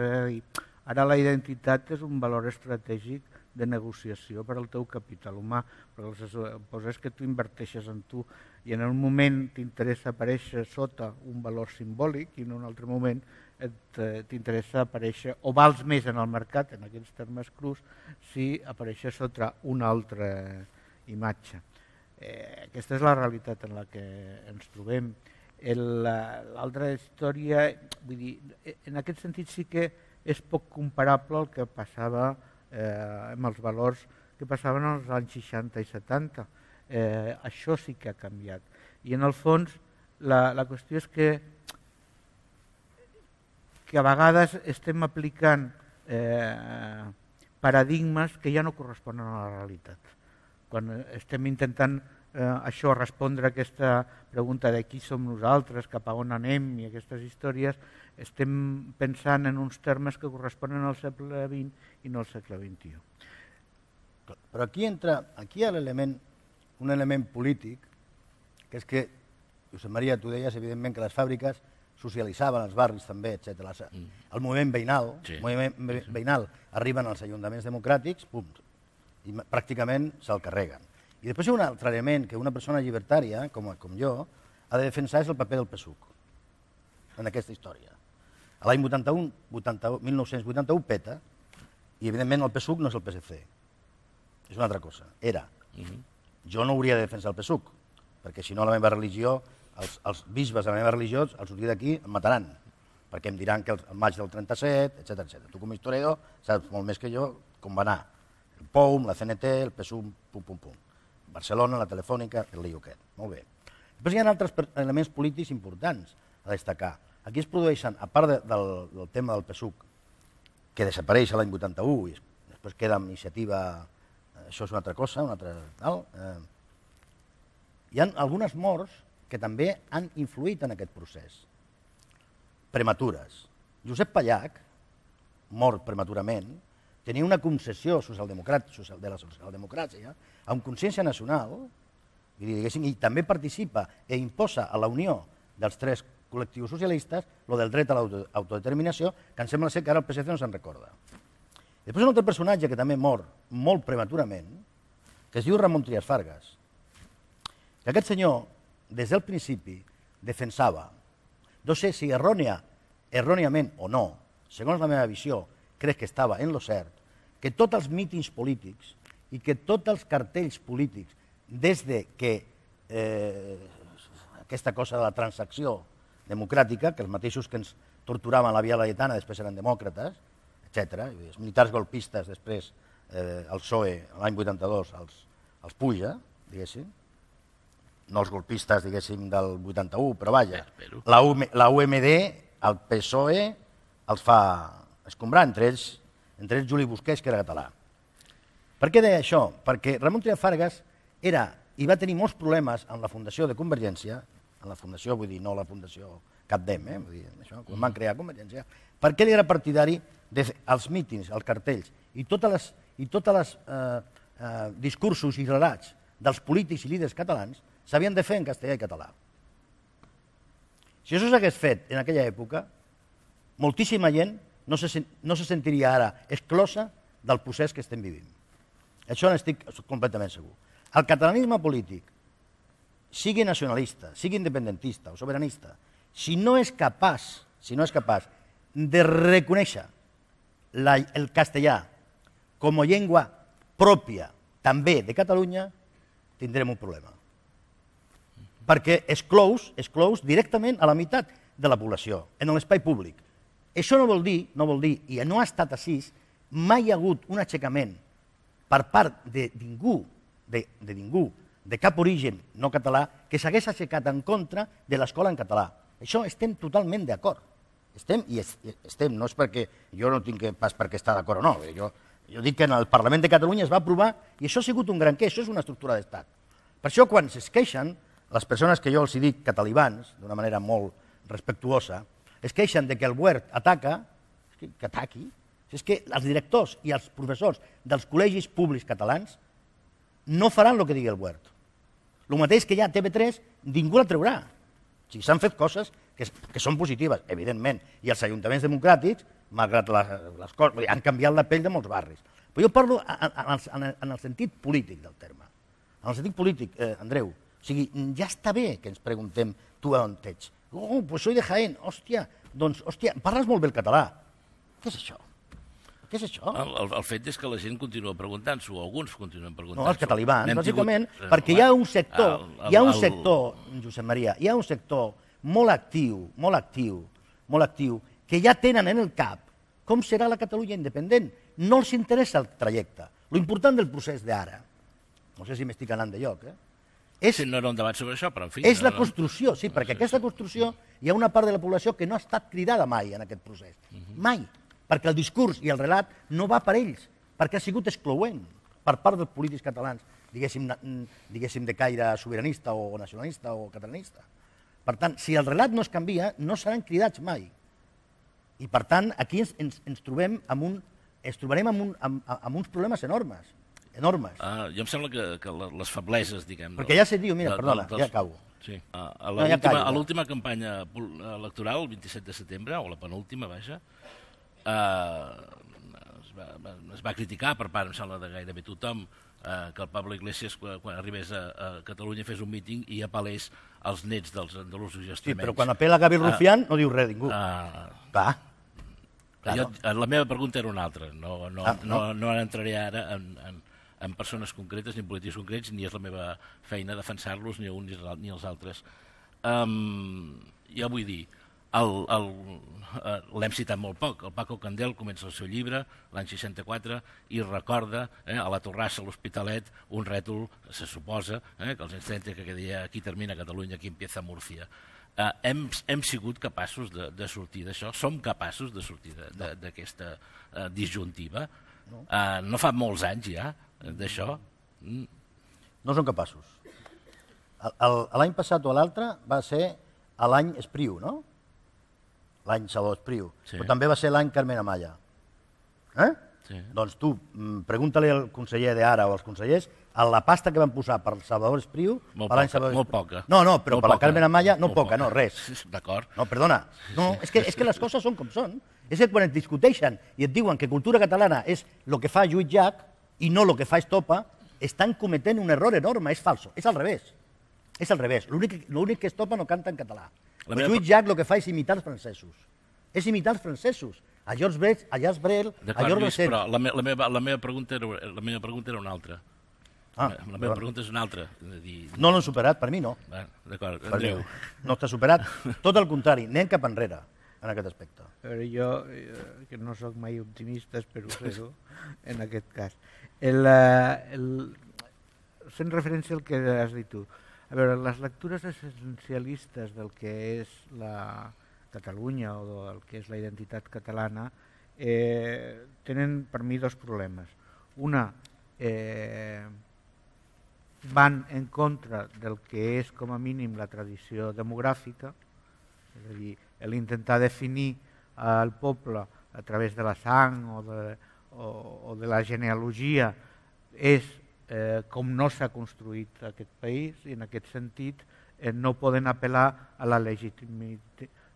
Ara la identitat és un valor estratègic de negociació per al teu capital humà, perquè el que suposa és que tu inverteixes en tu i en un moment t'interessa aparèixer sota un valor simbòlic i en un altre moment t'interessa aparèixer o vals més en el mercat, en aquests termes crus, si apareixes sota una altra imatge. Aquesta és la realitat en la que ens trobem. L'altra història, vull dir, en aquest sentit sí que és poc comparable el que passava amb els valors que passaven als anys 60 i 70. Això sí que ha canviat. I en el fons la qüestió és que a vegades estem aplicant paradigmes que ja no corresponen a la realitat. Quan estem intentant respondre a aquesta pregunta de qui som nosaltres, cap a on anem i aquestes històries, estem pensant en uns termes que corresponen al segle XX i no al segle XXI. Però aquí hi ha un element polític, que és que, Josep Maria, tu deies evidentment que les fàbriques socialitzaven els barris també, etc. El moviment veïnal arriben als ajuntaments democràtics, i pràcticament se'l carreguen. I després hi ha un altre element que una persona llibertària, com jo, ha de defensar, és el paper del PSUC en aquesta història. L'any 1981 peta, i evidentment el PSUC no és el PSC, és una altra cosa, era. Jo no hauria de defensar el PSUC, perquè si no la meva religió, els bisbes de la meva religió, al sortir d'aquí em mataran, perquè em diran que el maig del 37, etc. Tu com a historiador saps molt més que jo com va anar. El POUM, la CNT, el PSUM, Barcelona, la Telefònica, el lío aquest. Molt bé. Després hi ha altres elements polítics importants a destacar. Aquí es produeixen, a part del tema del PSUC, que desapareix l'any 81 i després queda amb iniciativa, això és una altra cosa, hi ha algunes morts que també han influït en aquest procés. Prematures. Josep Pallach, mort prematurament, tenia una concessió de la socialdemocràcia amb consciència nacional i també participa i imposa a la unió dels tres col·lectius socialistes lo del dret a l'autodeterminació, que em sembla ser que ara el PSC no se'n recorda. Després un altre personatge que també mor molt prematurament, que es diu Ramon Trias Fargas. I aquest senyor, des del principi, defensava, no sé si erròniament o no, segons la meva visió, crec que estava en lo cert, que tots els mítings polítics i que tots els cartells polítics, des que aquesta cosa de la transacció democràtica, que els mateixos que ens torturaven a la Via Laietana després eren demòcrates, etc. Els militars golpistes després, el PSOE, l'any 82, els puja, diguéssim, no els golpistes, diguéssim, del 81, però vaja, la UMD, el PSOE, els fa escombrar, entre ells Juli Busquets, que era català. Per què deia això? Perquè Ramon Trias Fargas i va tenir molts problemes amb la fundació de Convergència, en la fundació, vull dir, no la fundació Capdem, vull dir, això, quan van crear Convergència, perquè ell era partidari dels mítings, els cartells, i tots els discursos i relats dels polítics i líders catalans s'havien de fer en castellà i català. Si això s'hagués fet en aquella època, moltíssima gent no se sentiria ara exclosa del procés que estem vivint. Això n'estic completament segur. El catalanisme polític, sigui nacionalista, sigui independentista o sobiranista, si no és capaç de reconèixer el castellà com a llengua pròpia també de Catalunya, tindrem un problema. Perquè exclous directament a la meitat de la població, en l'espai públic. Això no vol dir, i no ha estat així, mai hi ha hagut un aixecament per part de ningú, de cap origen no català, que s'hagués aixecat en contra de l'escola en català. Això estem totalment d'acord. Estem, no és perquè jo no tinc pas per què estar d'acord o no. Jo dic que en el Parlament de Catalunya es va aprovar i això ha sigut un gran què, això és una estructura d'estat. Per això quan es queixen, les persones que jo els dic catalibans, d'una manera molt respectuosa, es queixen de que el Wert ataca, que ataqui, és que els directors i els professors dels col·legis públics catalans no faran el que digui el Wert. El mateix que hi ha a TV3, ningú la treurà. O sigui, s'han fet coses que són positives, evidentment, i els ajuntaments democràtics, malgrat les coses, han canviat la pell de molts barris. Però jo parlo en el sentit polític del terme. En el sentit polític, Andreu, o sigui, ja està bé que ens preguntem tu on ets. Oh, pues soy de Jaén, hòstia, doncs, hòstia, parles molt bé el català. Què és això? Què és això? El fet és que la gent continua preguntant-s'ho, o alguns continuen preguntant-s'ho. No, els catalibans, bàsicament, perquè hi ha un sector, Josep Maria, hi ha un sector molt actiu, que ja tenen en el cap com serà la Catalunya independent. No els interessa el trajecte. L'important del procés d'ara, no sé si m'estic anant de lloc, no era un debat sobre això, però en fi... És la construcció, sí, perquè aquesta construcció hi ha una part de la població que no ha estat cridada mai en aquest procés. Mai. Perquè el discurs i el relat no va per ells, perquè ha sigut excloent per part dels polítics catalans, diguéssim de caire sobiranista o nacionalista o catalanista. Per tant, si el relat no es canvia, no seran cridats mai. I per tant, aquí ens trobarem amb uns problemes enormes. Jo em sembla que les febleses, diguem... Perquè ja se diu, mira, perdona, ja acabo. Sí. A l'última campanya electoral, el 27 de setembre, o la penúltima, vaja, es va criticar per part, em sembla, de gairebé tothom, que el Pablo Iglesias, quan arribés a Catalunya, fes un míting i apel·lés als nets dels andalusos i extremenys. Sí, però quan apel·la Gavi Rufián no diu res ningú. La meva pregunta era una altra. No entraré ara en persones concretes ni en polítics concrets, ni és la meva feina defensar-los, ni un ni els altres. Jo vull dir, l'hem citat molt poc. El Paco Candel comença el seu llibre l'any 64 i recorda a la Torrassa, a l'Hospitalet, un rètol, se suposa, que els anys 30 que deia aquí termina Catalunya, aquí empieza Múrcia. Hem sigut capaços de sortir d'això? Som capaços de sortir d'aquesta disjuntiva? No fa molts anys ja d'això? No som capaços. L'any passat o l'altre va ser l'any Espriu, no? L'any Salvador Espriu. Però també va ser l'any Carmen Amaya. Doncs tu, pregunta-li al conseller d'ara o als consellers la pasta que van posar per Salvador Espriu... Molt poca. No, però per la Carmen Amaya no poca, no, res. D'acord. No, perdona. No, és que les coses són com són. És que quan et discuteixen i et diuen que cultura catalana és el que fa Lluís Llach i no el que fa Estopa, estan cometent un error enorme, és falso. És al revés. És al revés. L'únic que Estopa no canta en català. Lluís Llach el que fa és imitar els francesos. És imitar els francesos. A Georges Brel, a Georges Brassens. Però la meva pregunta era una altra. La meva pregunta és una altra. No l'han superat, per mi no. D'acord, Andreu. No està superat. Tot el contrari, anem cap enrere en aquest aspecte. Jo, que no sóc mai optimista, espero fer-ho en aquest cas. Fent referència al que has dit tu, a veure, les lectures essencialistes del que és la Catalunya o del que és la identitat catalana tenen per mi dos problemes. Una, van en contra del que és com a mínim la tradició demogràfica, és a dir, l'intentar definir el poble a través de la sang o de la genealogia és com no s'ha construït aquest país i en aquest sentit no poden apel·lar a la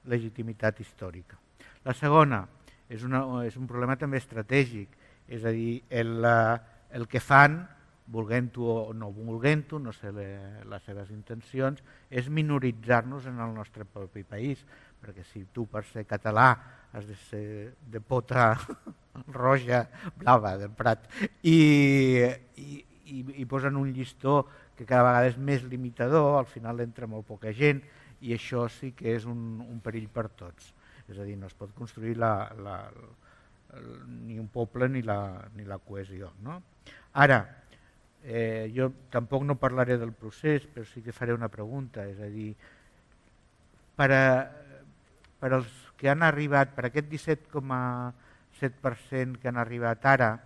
legitimitat històrica. La segona és un problema també estratègic, és a dir, el que fan, volent-ho o no volent-ho, no sé les seves intencions, és minoritzar-nos en el nostre propi país, perquè si tu per ser català has de ser de pota roja, blava, del Prat, i posen un llistó que cada vegada és més limitador, al final entra molt poca gent, i això sí que és un perill per tots. És a dir, no es pot construir ni un poble ni la cohesió. No? Ara, jo tampoc no parlaré del procés, però sí que faré una pregunta, és a dir, per als que han arribat, per aquest 17,7% que han arribat ara,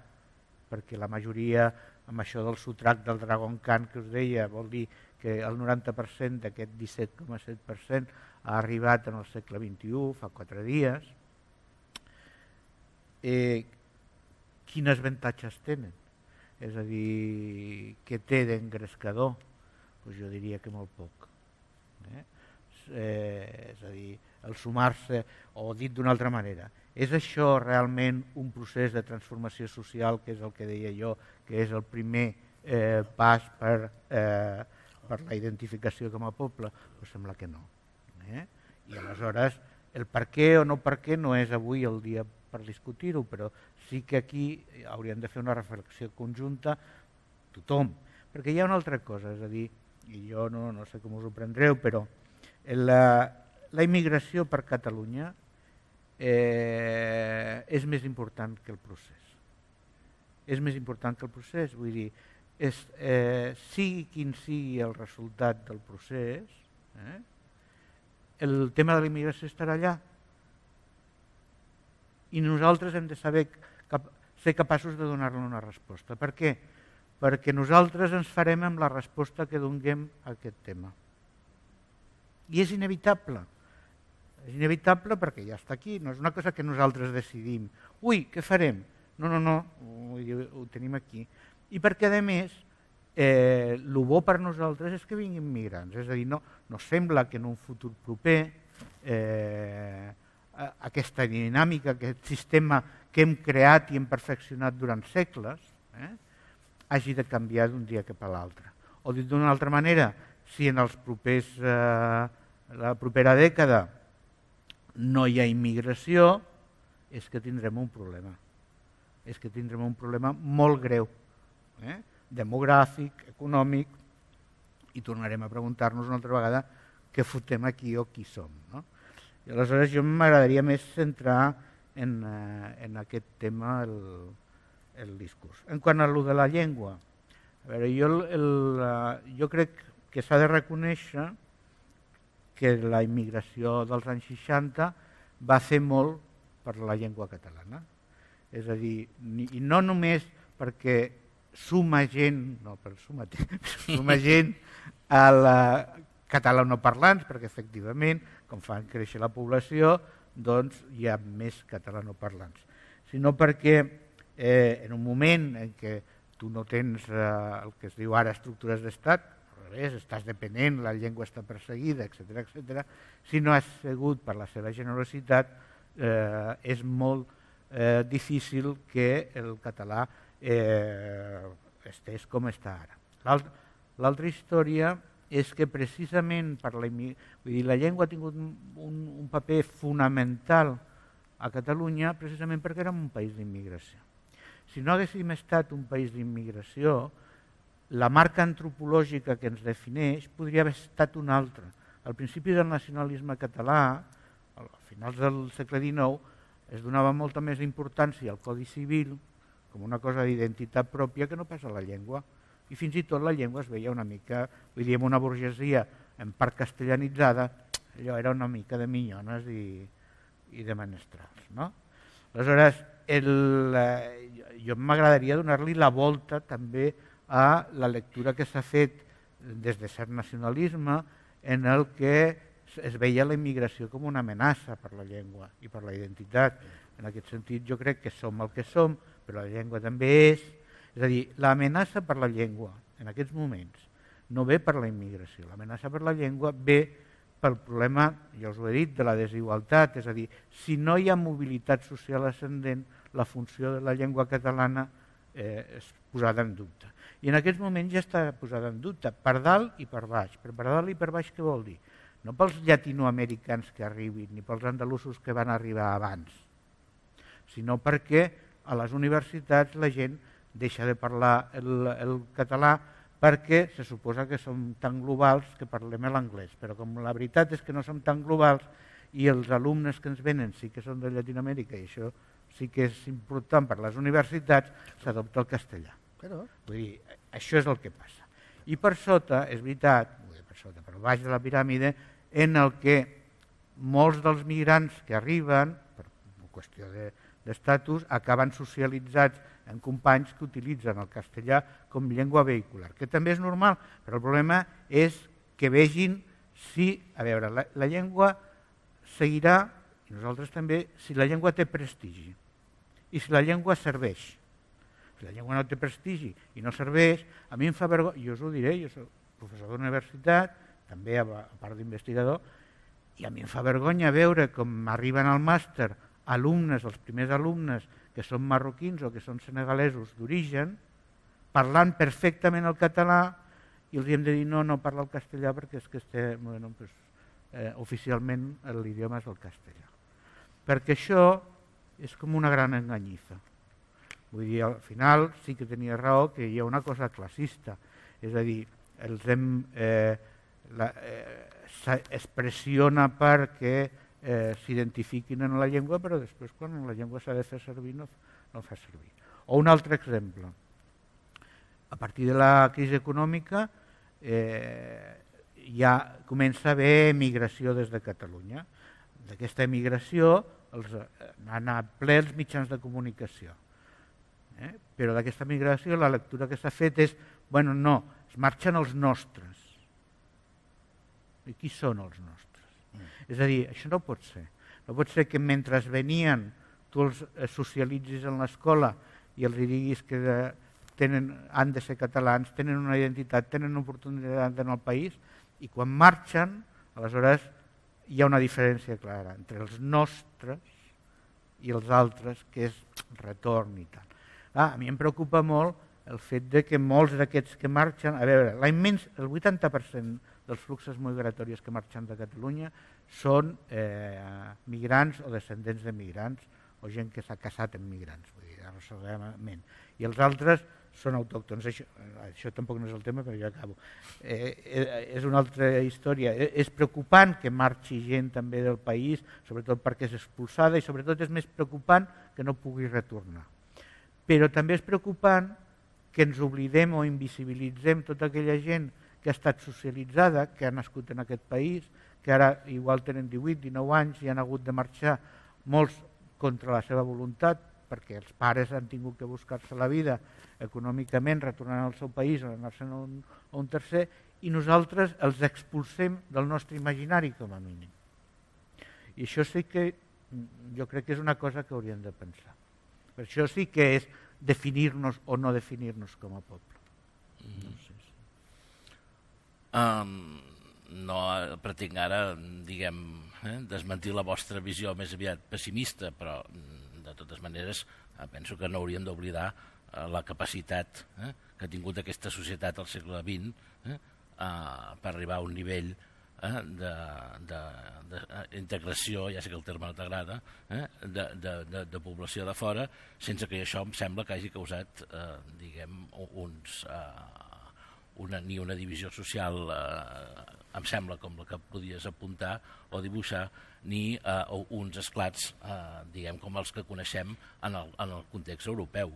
perquè la majoria, amb això del sotrac del Dragon Khan que us deia, vol dir que el 90% d'aquest 17,7% ha arribat en el segle XXI, fa 4 dies. Quins avantatges tenen? És a dir, què té d'engrescador? Pues jo diria que molt poc. És a dir, el sumar-se, o dit d'una altra manera, és això realment un procés de transformació social, que és el que deia jo, que és el primer pas per la identificació com a poble? Pues sembla que no. I aleshores, el per què o no per què no és avui el dia per discutir-ho, però sí que aquí hauríem de fer una reflexió conjunta tothom, perquè hi ha una altra cosa, és a dir, i jo no sé com us ho prendreu, però la immigració per Catalunya és més important que el procés. És més important que el procés, vull dir, sigui quin sigui el resultat del procés, el tema de la immigració estarà allà. I nosaltres hem de ser capaços de donar-li una resposta. Per què? Perquè nosaltres ens farem amb la resposta que donem a aquest tema. I és inevitable. És inevitable perquè ja està aquí, no és una cosa que nosaltres decidim. Ui, què farem? No, ho tenim aquí. I perquè, a més, el bo per nosaltres és que vinguin migrants. És a dir, no sembla que en un futur proper aquesta dinàmica, aquest sistema que hem creat i hem perfeccionat durant segles, hagi de canviar d'un dia cap a l'altre. O dit d'una altra manera, si en la propera dècada no hi ha immigració, és que tindrem un problema. És que tindrem un problema molt greu, demogràfic, econòmic, i tornarem a preguntar-nos una altra vegada què fotem aquí o qui som. No? I aleshores jo m'agradaria més centrar en aquest tema el discurs. En quant a lo de la llengua, a veure, jo crec que s'ha de reconèixer que la immigració dels anys 60 va fer molt per la llengua catalana. És a dir, i no només perquè suma gent a la catalanoparlants, perquè efectivament, com fan créixer la població, doncs hi ha més catalanoparlants, sinó perquè en un moment en què tu no tens el que es diu ara estructures d'estat, al revés, estàs depenent, la llengua està perseguida, etc., si no has sigut per la seva generositat, és molt difícil que el català estés com està ara. L'altra història és que precisament la llengua ha tingut un paper fonamental a Catalunya precisament perquè érem un país d'immigració. Si no haguéssim estat un país d'immigració, la marca antropològica que ens defineix podria haver estat una altra. Al principi del nacionalisme català, a finals del segle XIX, es donava molta més importància al Codi Civil com una cosa d'identitat pròpia que no pas a la llengua. I fins i tot la llengua es veia una mica, vull dir, amb una burgesia en part castellanitzada, allò era una mica de minyones i de menestrals. No? Aleshores, jo m'agradaria donar-li la volta també a la lectura que s'ha fet des de cert nacionalisme en el que es veia la immigració com una amenaça per la llengua i per la identitat. En aquest sentit jo crec que som el que som, però la llengua també és. És a dir, l'amenaça per la llengua en aquests moments no ve per la immigració, l'amenaça per la llengua ve pel problema, ja us ho he dit, de la desigualtat. És a dir, si no hi ha mobilitat social ascendent, la funció de la llengua catalana és posada en dubte. I en aquests moments ja està posada en dubte, per dalt i per baix. Per dalt i per baix què vol dir? No pels llatinoamericans que arribin, ni pels andalusos que van arribar abans, sinó perquè a les universitats la gent deixa de parlar el català perquè se suposa que som tan globals que parlem l'anglès, però com la veritat és que no som tan globals i els alumnes que ens venen sí que són de Llatinoamèrica, i això sí que és important per les universitats, s'adopta el castellà. Vull dir, això és el que passa. I per sota, és veritat, per baix de la piràmide, en el que molts dels migrants que arriben, per qüestió d'estatus, acaben socialitzats en companys que utilitzen el castellà com llengua vehicular, que també és normal, però el problema és que vegin si, a veure, la llengua seguirà, i nosaltres també, si la llengua té prestigi i si la llengua serveix. Si la llengua no té prestigi i no serveix, a mi em fa vergonya, jo us ho diré, jo soc professor d'universitat, també a part d'investigador, i a mi em fa vergonya veure com arriben al màster alumnes, els primers alumnes, que són marroquins o que són senegalesos d'origen, parlant perfectament el català, i els hem de dir no parla el castellà perquè és que oficialment l'idioma és el castellà. Perquè això és com una gran enganyifa. Vull dir, al final sí que tenia raó que hi ha una cosa classista, és a dir, es pressiona perquè s'identifiquin en la llengua, però després quan la llengua s'ha de fer servir no fa servir. O un altre exemple, a partir de la crisi econòmica ja comença a haver emigració des de Catalunya. D'aquesta emigració han anat ple els mitjans de comunicació. Però d'aquesta migració la lectura que s'ha fet és, bueno, no, es marxen els nostres. I qui són els nostres? És a dir, això no pot ser. No pot ser que mentre venien tu els socialitzis en l'escola i els diguis que han de ser catalans, tenen una identitat, tenen una oportunitat en el país, i quan marxen, aleshores hi ha una diferència clara entre els nostres i els altres, que és retorn i tal. A mi em preocupa molt el fet que molts d'aquests que marxen, a veure, el 80% dels fluxos migratoris que marxen de Catalunya són migrants o descendents de migrants o gent que s'ha casat amb migrants, vull dir, arrossegament. I els altres són autòctons. Això tampoc no és el tema, però jo acabo. És una altra història. És preocupant que marxi gent també del país, sobretot perquè és expulsada, i sobretot és més preocupant que no pugui retornar. Però també és preocupant que ens oblidem o invisibilitzem tota aquella gent que ha estat socialitzada, que ha nascut en aquest país, que ara igual tenen 18, 19 anys i han hagut de marxar molts contra la seva voluntat, perquè els pares han tingut que buscar-se la vida econòmicament, retornant al seu país o anar-se'n a un tercer, i nosaltres els expulsem del nostre imaginari com a mínim. I això sí que jo crec que és una cosa que hauríem de pensar. Per això sí que és definir-nos o no definir-nos com a poble. No pretenc ara, diguem, desmentir la vostra visió més aviat pessimista, però de totes maneres penso que no hauríem d'oblidar la capacitat que ha tingut aquesta societat al segle XX per arribar a un nivell d'integració, ja sé que el terme no t'agrada, de població de fora, sense que això em sembla que hagi causat, diguem, ni una divisió social, em sembla, com la que podies apuntar o dibuixar, ni uns esclats, diguem, com els que coneixem en el context europeu.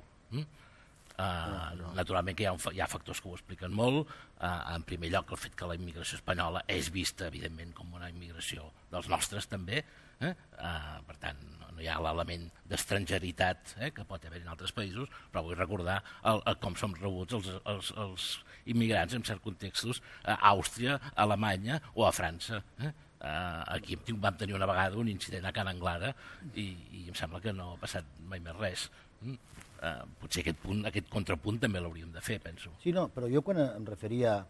Naturalment que hi ha factors que ho expliquen molt. En primer lloc, el fet que la immigració espanyola és vista, evidentment, com una immigració dels nostres també. Per tant, no hi ha l'element d'estrangeritat que pot haver en altres països, però vull recordar com som rebuts els immigrants en certs contextos a Àustria, a Alemanya o a França. Aquí vam tenir una vegada un incident a Can Anglada i em sembla que no ha passat mai més res. Potser aquest contrapunt també l'hauríem de fer, penso. Sí, no, però jo quan em referia a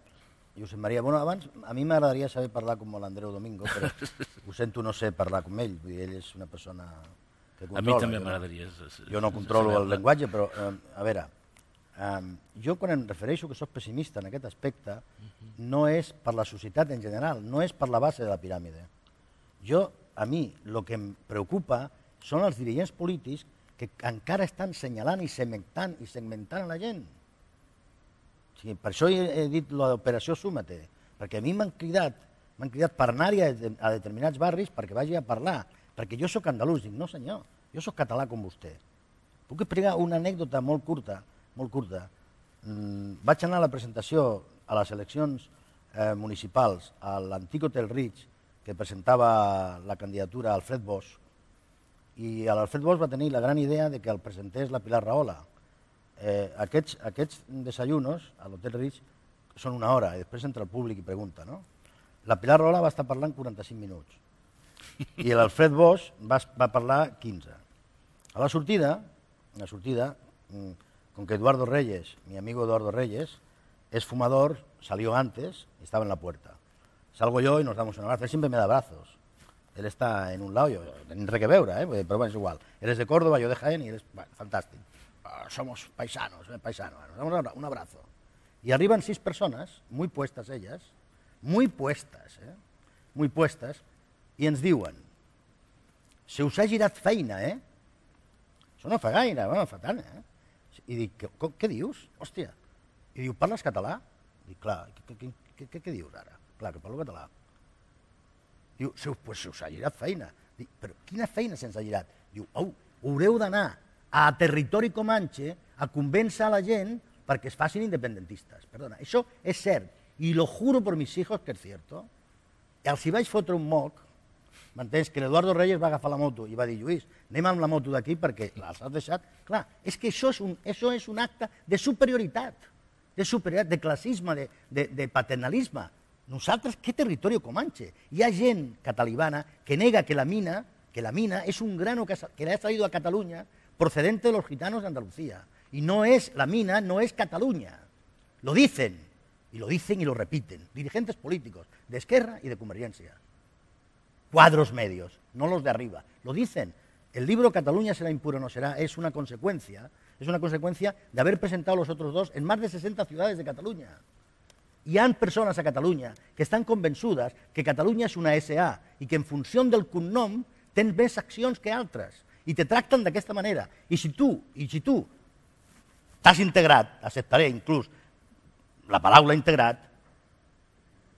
Josep Maria, bueno, abans a mi m'agradaria saber parlar com l'Andreu Domingo, però ho sento, no sé parlar com ell, vull dir, ell és una persona que controla. A mi també m'agradaria. Jo no controlo el llenguatge, però a veure, jo quan em refereixo que soc pessimista en aquest aspecte, no és per la societat en general, no és per la base de la piràmide. A mi el que em preocupa són els dirigents polítics que encara estan assenyalant i segmentant la gent. Per això he dit l'operació Súmate, perquè a mi m'han M'han cridat per anar-hi a determinats barris perquè vagi a parlar, perquè jo sóc andalús. Dic, no senyor, jo sóc català com vostè. Puc explicar una anècdota molt curta, molt curta. Vaig anar a la presentació a les eleccions municipals a l'antic Hotel Ritz, que presentava la candidatura a Alfred Bosch, i l'Alfred Bosch va tenir la gran idea de que el presentés la Pilar Rahola. Aquests desayunos a l'Hotel Ritz són una hora, i després entra el públic i pregunta, no? La Pilar Rahola va estar parlant 45 minuts, i l'Alfred Bosch va parlar 15. A la sortida, con que Eduardo Reyes, mi amigo Eduardo Reyes, es fumador, salió antes y estaba en la puerta. Salgo yo y nos damos un abrazo, él siempre me da abrazos. Él está en un lado, yo no res que veure, pero bueno, es igual. Él es de Córdoba, yo de Jaén y él es fantástico. Somos paisanos, paisanos, nos damos un abrazo. Y arriban 6 persones, muy puestas ellas, muy puestas, i ens diuen, se us ha girat feina, Això no fa gaire, bueno, fa tant, I dic, què dius? Hòstia. I diu, parles català? Dic, clar, què dius ara? Clar, que parlo català. Diu, pues se us ha girat feina. Dic, però quina feina se'ns ha girat? Diu, haureu d'anar a territori Comanche a convèncer a la gent perquè es facin independentistes. Perdona, això és cert, i lo juro por mis hijos que és cierto. Els hi vaig fotre un moc, m'entens, que l'Eduardo Reyes va agafar la moto i va dir, Lluís, anem amb la moto d'aquí perquè l'has deixat. Clar, és que això és un acte de superioritat, de classisme, de paternalisme. Nosaltres, què territori Comanche? Hi ha gent catalibana que nega que la mina es un grano que le ha salido a Cataluña procedente de los gitanos de Andalucía. Y la mina no es Cataluña. Lo dicen y lo repiten. Dirigentes políticos de Esquerra y de Convergencia. Cuadros medios, no los de arriba. Lo dicen. El libro Cataluña será impuro o no será es una consecuencia de haber presentado los otros dos en más de 60 ciudades de Cataluña. Hi ha persones a Catalunya que estan convençudes que Catalunya és una SA i que en funció del cognom tens més accions que altres i te tracten d'aquesta manera. I si tu t'has integrat, acceptaré inclús la paraula integrat,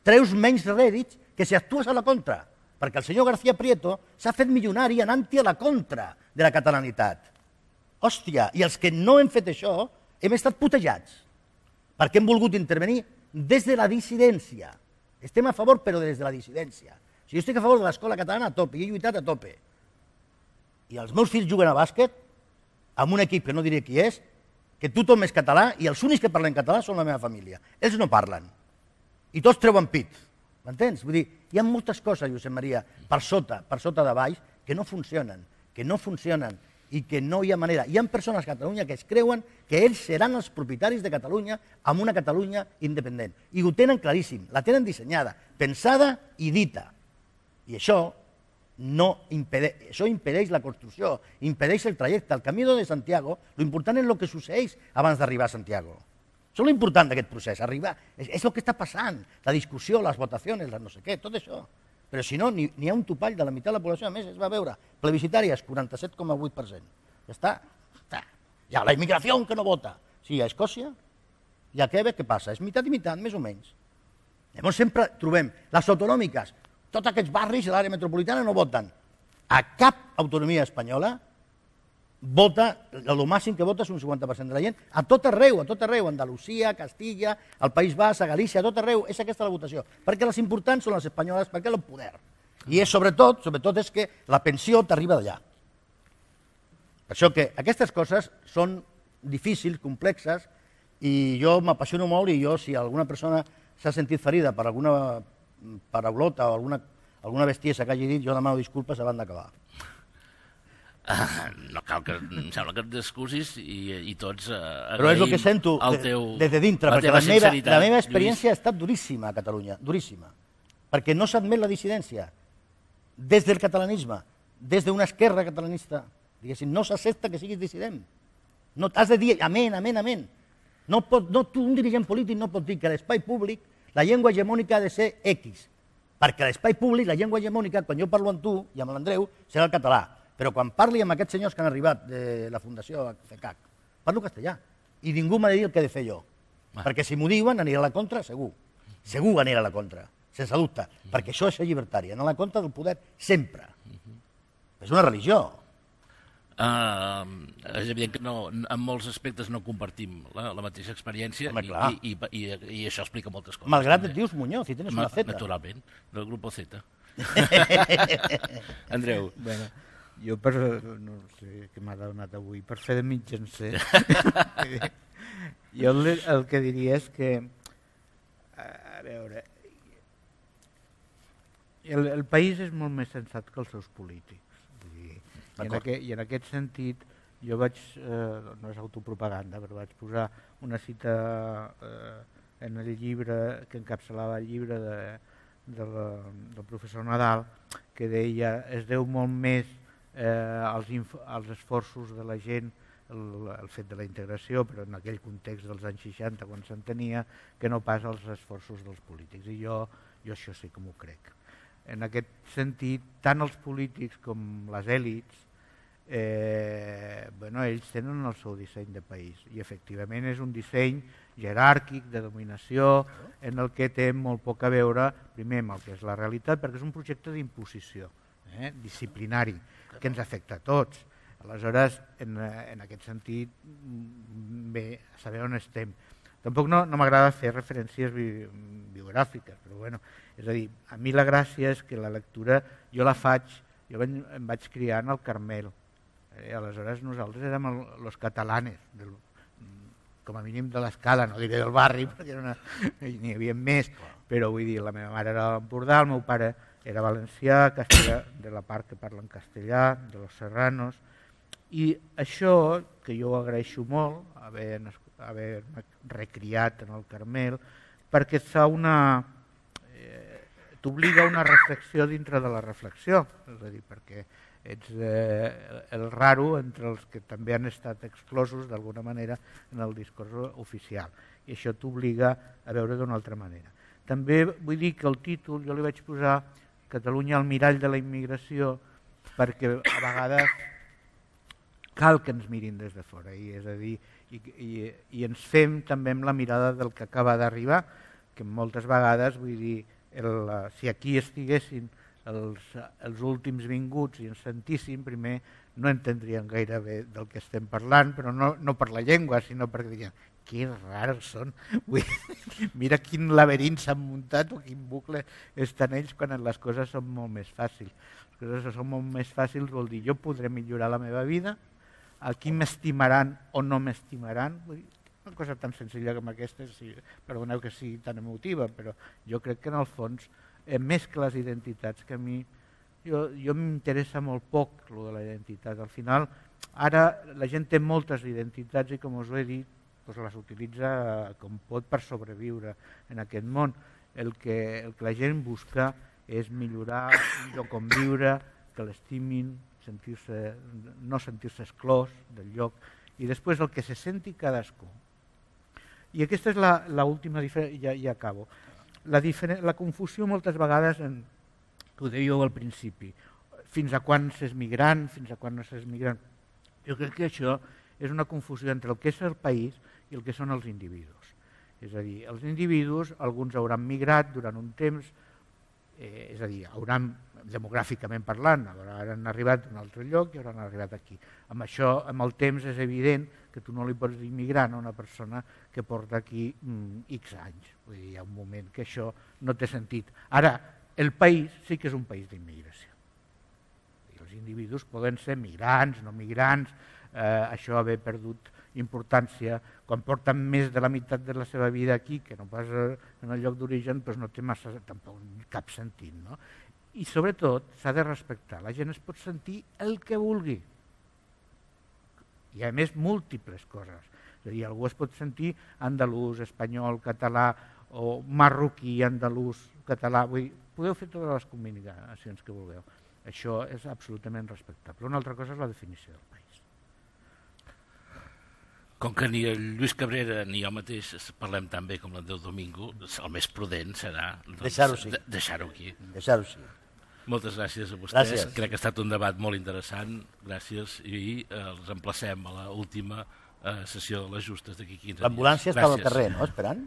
treus menys rèdits que si actues a la contra, perquè el senyor García Prieto s'ha fet milionari anant-hi a la contra de la catalanitat. Hòstia, i els que no hem fet això hem estat putejats perquè hem volgut intervenir des de la dissidència. Estem a favor, però des de la dissidència. Jo estic a favor de l'escola catalana a tope, i he lluitat a tope. I els meus fills juguen a bàsquet amb un equip que no diré qui és, que tothom és català i els únics que parlen català són la meva família. Ells no parlen. I tots treuen pit. M'entens? Vull dir, hi ha moltes coses, Josep Maria, per sota de baix, que no funcionen, i que no hi ha manera. Hi ha persones a Catalunya que es creuen que ells seran els propietaris de Catalunya amb una Catalunya independent. I ho tenen claríssim, la tenen dissenyada, pensada i dita. I això impedeix la construcció, impedeix el trajecte. El camí de Santiago, l'important és el que succeeix abans d'arribar a Santiago. Això és l'important d'aquest procés, arribar. És el que està passant, la discussió, les votacions, no sé què, tot això. Però si no, n'hi ha un topall de la meitat de la població, a més es va veure, plebiscitàries, 47,8%. Ja està. Hi ha la immigració que no vota. Sí, a Escòcia i a Quebec, què passa? És meitat i meitat, més o menys. Llavors sempre trobem les autonòmiques, tots aquests barris de l'àrea metropolitana no voten. A cap autonomia espanyola vota, el màxim que vota és un 50% de la gent, a tot arreu, Andalusia, Castilla, el País Basc, a Galícia, a tot arreu, és aquesta la votació, perquè les importants són les espanyoles, perquè el poder. I és sobretot és que la pensió t'arriba d'allà. Per això que aquestes coses són difícils, complexes, i jo m'apassiono molt, i jo, si alguna persona s'ha sentit ferida per alguna paraulota o alguna bestiesa que hagi dit, jo demano disculpes abans d'acabar. No cal que em sembla que et discusis i tots però és el que sento des de dintre, perquè la meva experiència ha estat duríssima a Catalunya, duríssima, perquè no s'admet la dissidència des del catalanisme, des d'una esquerra catalanista, diguéssim, no s'accepta que siguis dissident, no has de dir amén, amén, amén. Un dirigent polític no pot dir que a l'espai públic la llengua hegemònica ha de ser X, perquè a l'espai públic la llengua hegemònica, quan jo parlo amb tu i amb l'Andreu, serà el català. Però quan parli amb aquests senyors que han arribat de la Fundació FECAC, parlo castellà. I ningú m'ha de dir el que he de fer jo. Perquè si m'ho diuen, aniré a la contra, segur. Segur aniré a la contra. sense dubte, perquè això és ser llibertari, anar a la contra del poder sempre. És una religió. És evident que en molts aspectes no compartim la mateixa experiència i això explica moltes coses. Malgrat et dius Muñoz i tens una Z. Naturalment, del grup Z. Andreu. Bueno, jo no sé què m'ha donat avui, per fer de mitjancer. Jo el que diria és que, a veure, el país és molt més sensat que els seus polítics. I en aquest sentit jo vaig, no és autopropaganda, però vaig posar una cita en el llibre que encapçalava el llibre del professor Nadal, que deia es deu molt més als esforços de la gent el fet de la integració, però en aquell context dels anys 60 quan s'entenia, que no pas als esforços dels polítics, i jo això sí que m'ho crec. En aquest sentit, tant els polítics com les èlits, ells tenen el seu disseny de país, i efectivament és un disseny jeràrquic, de dominació, en el que té molt poc a veure, primer, amb el que és la realitat, perquè és un projecte d'imposició, disciplinari, que ens afecta a tots. Aleshores, en aquest sentit, bé, a saber on estem. Tampoc no m'agrada fer referències biogràfiques, però bueno, és a dir, a mi la gràcia és que la lectura jo la faig, jo em vaig criar en el Carmel, aleshores nosaltres érem els catalanes, com a mínim de l'escala, no diré del barri, perquè n'hi havia més, però vull dir, la meva mare era d'Empordà, el meu pare era valencià, castellà, de la part que parla en castellà, de los serranos, i això, que jo ho agraeixo molt, haver-me recriat en el Carmel, perquè t'obliga a una reflexió dintre de la reflexió, és a dir, perquè ets el raro entre els que també han estat exclosos d'alguna manera en el discurs oficial, i això t'obliga a veure d'una altra manera. També vull dir que el títol jo li vaig posar Catalunya al mirall de la immigració, perquè a vegades cal que ens mirin des de fora, és a dir, i ens fem també amb la mirada del que acaba d'arribar, que moltes vegades, vull dir, si aquí estiguessin els últims vinguts i ens sentissin, primer no entendrien gaire bé del que estem parlant, però no per la llengua, sinó perquè dirien que raros són, mira quin laberint s'han muntat o quin bucle estan ells quan les coses són molt més fàcils. Les coses són molt més fàcils vol dir jo podré millorar la meva vida, aquí m'estimaran o no m'estimaran, una cosa tan senzilla com aquesta, perdoneu que sigui tan emotiva, però jo crec que en el fons, més que les identitats, que a mi, jo m'interessa molt poc lo de la identitat. Al final, ara la gent té moltes identitats i com us ho he dit, les utilitza com pot per sobreviure en aquest món. El que la gent busca és millorar un lloc on viure, que l'estimin, no sentir-se exclòs del lloc, i després el que se senti cadascú. I aquesta és l'última diferència, ja acabo. La confusió moltes vegades, ho dèieu al principi, fins a quan s'és migrant, fins a quan no s'és migrant. Jo crec que això és una confusió entre el que és el país i el que són els individus. És a dir, els individus, alguns hauran migrat durant un temps, és a dir, hauran, demogràficament parlant, hauran arribat a un altre lloc i hauran arribat aquí. Amb això, amb el temps, és evident que tu no li pots dir migrant a una persona que porta aquí X anys. Vull dir, hi ha un moment que això no té sentit. Ara, el país sí que és un país d'immigració. Els individus poden ser migrants, no migrants, això haver perdut importància, quan porten més de la meitat de la seva vida aquí, que no pas en el lloc d'origen, doncs no té tampoc cap sentit. No? I sobretot s'ha de respectar, la gent es pot sentir el que vulgui. I a més múltiples coses. És a dir, algú es pot sentir andalús, espanyol, català, o marroquí, andalús, català. Podeu fer totes les combinacions que vulgueu. Això és absolutament respectable. Una altra cosa és la definició del país. Com que ni el Lluís Cabrera ni jo mateix parlem tan bé com l'Andreu Domingo, el més prudent serà deixar-ho aquí. Moltes gràcies a vostès. Gràcies. Crec que ha estat un debat molt interessant. Gràcies i els emplacem a l'última sessió de les justes d'aquí 15 dies. L'ambulància estava al carrer, no?, esperant?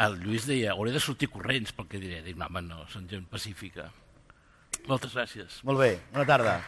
El Lluís deia, hauré de sortir corrents pel que diré. Dic, no, home, no, són gent pacífica. Moltes gràcies. Molt bé, bona tarda.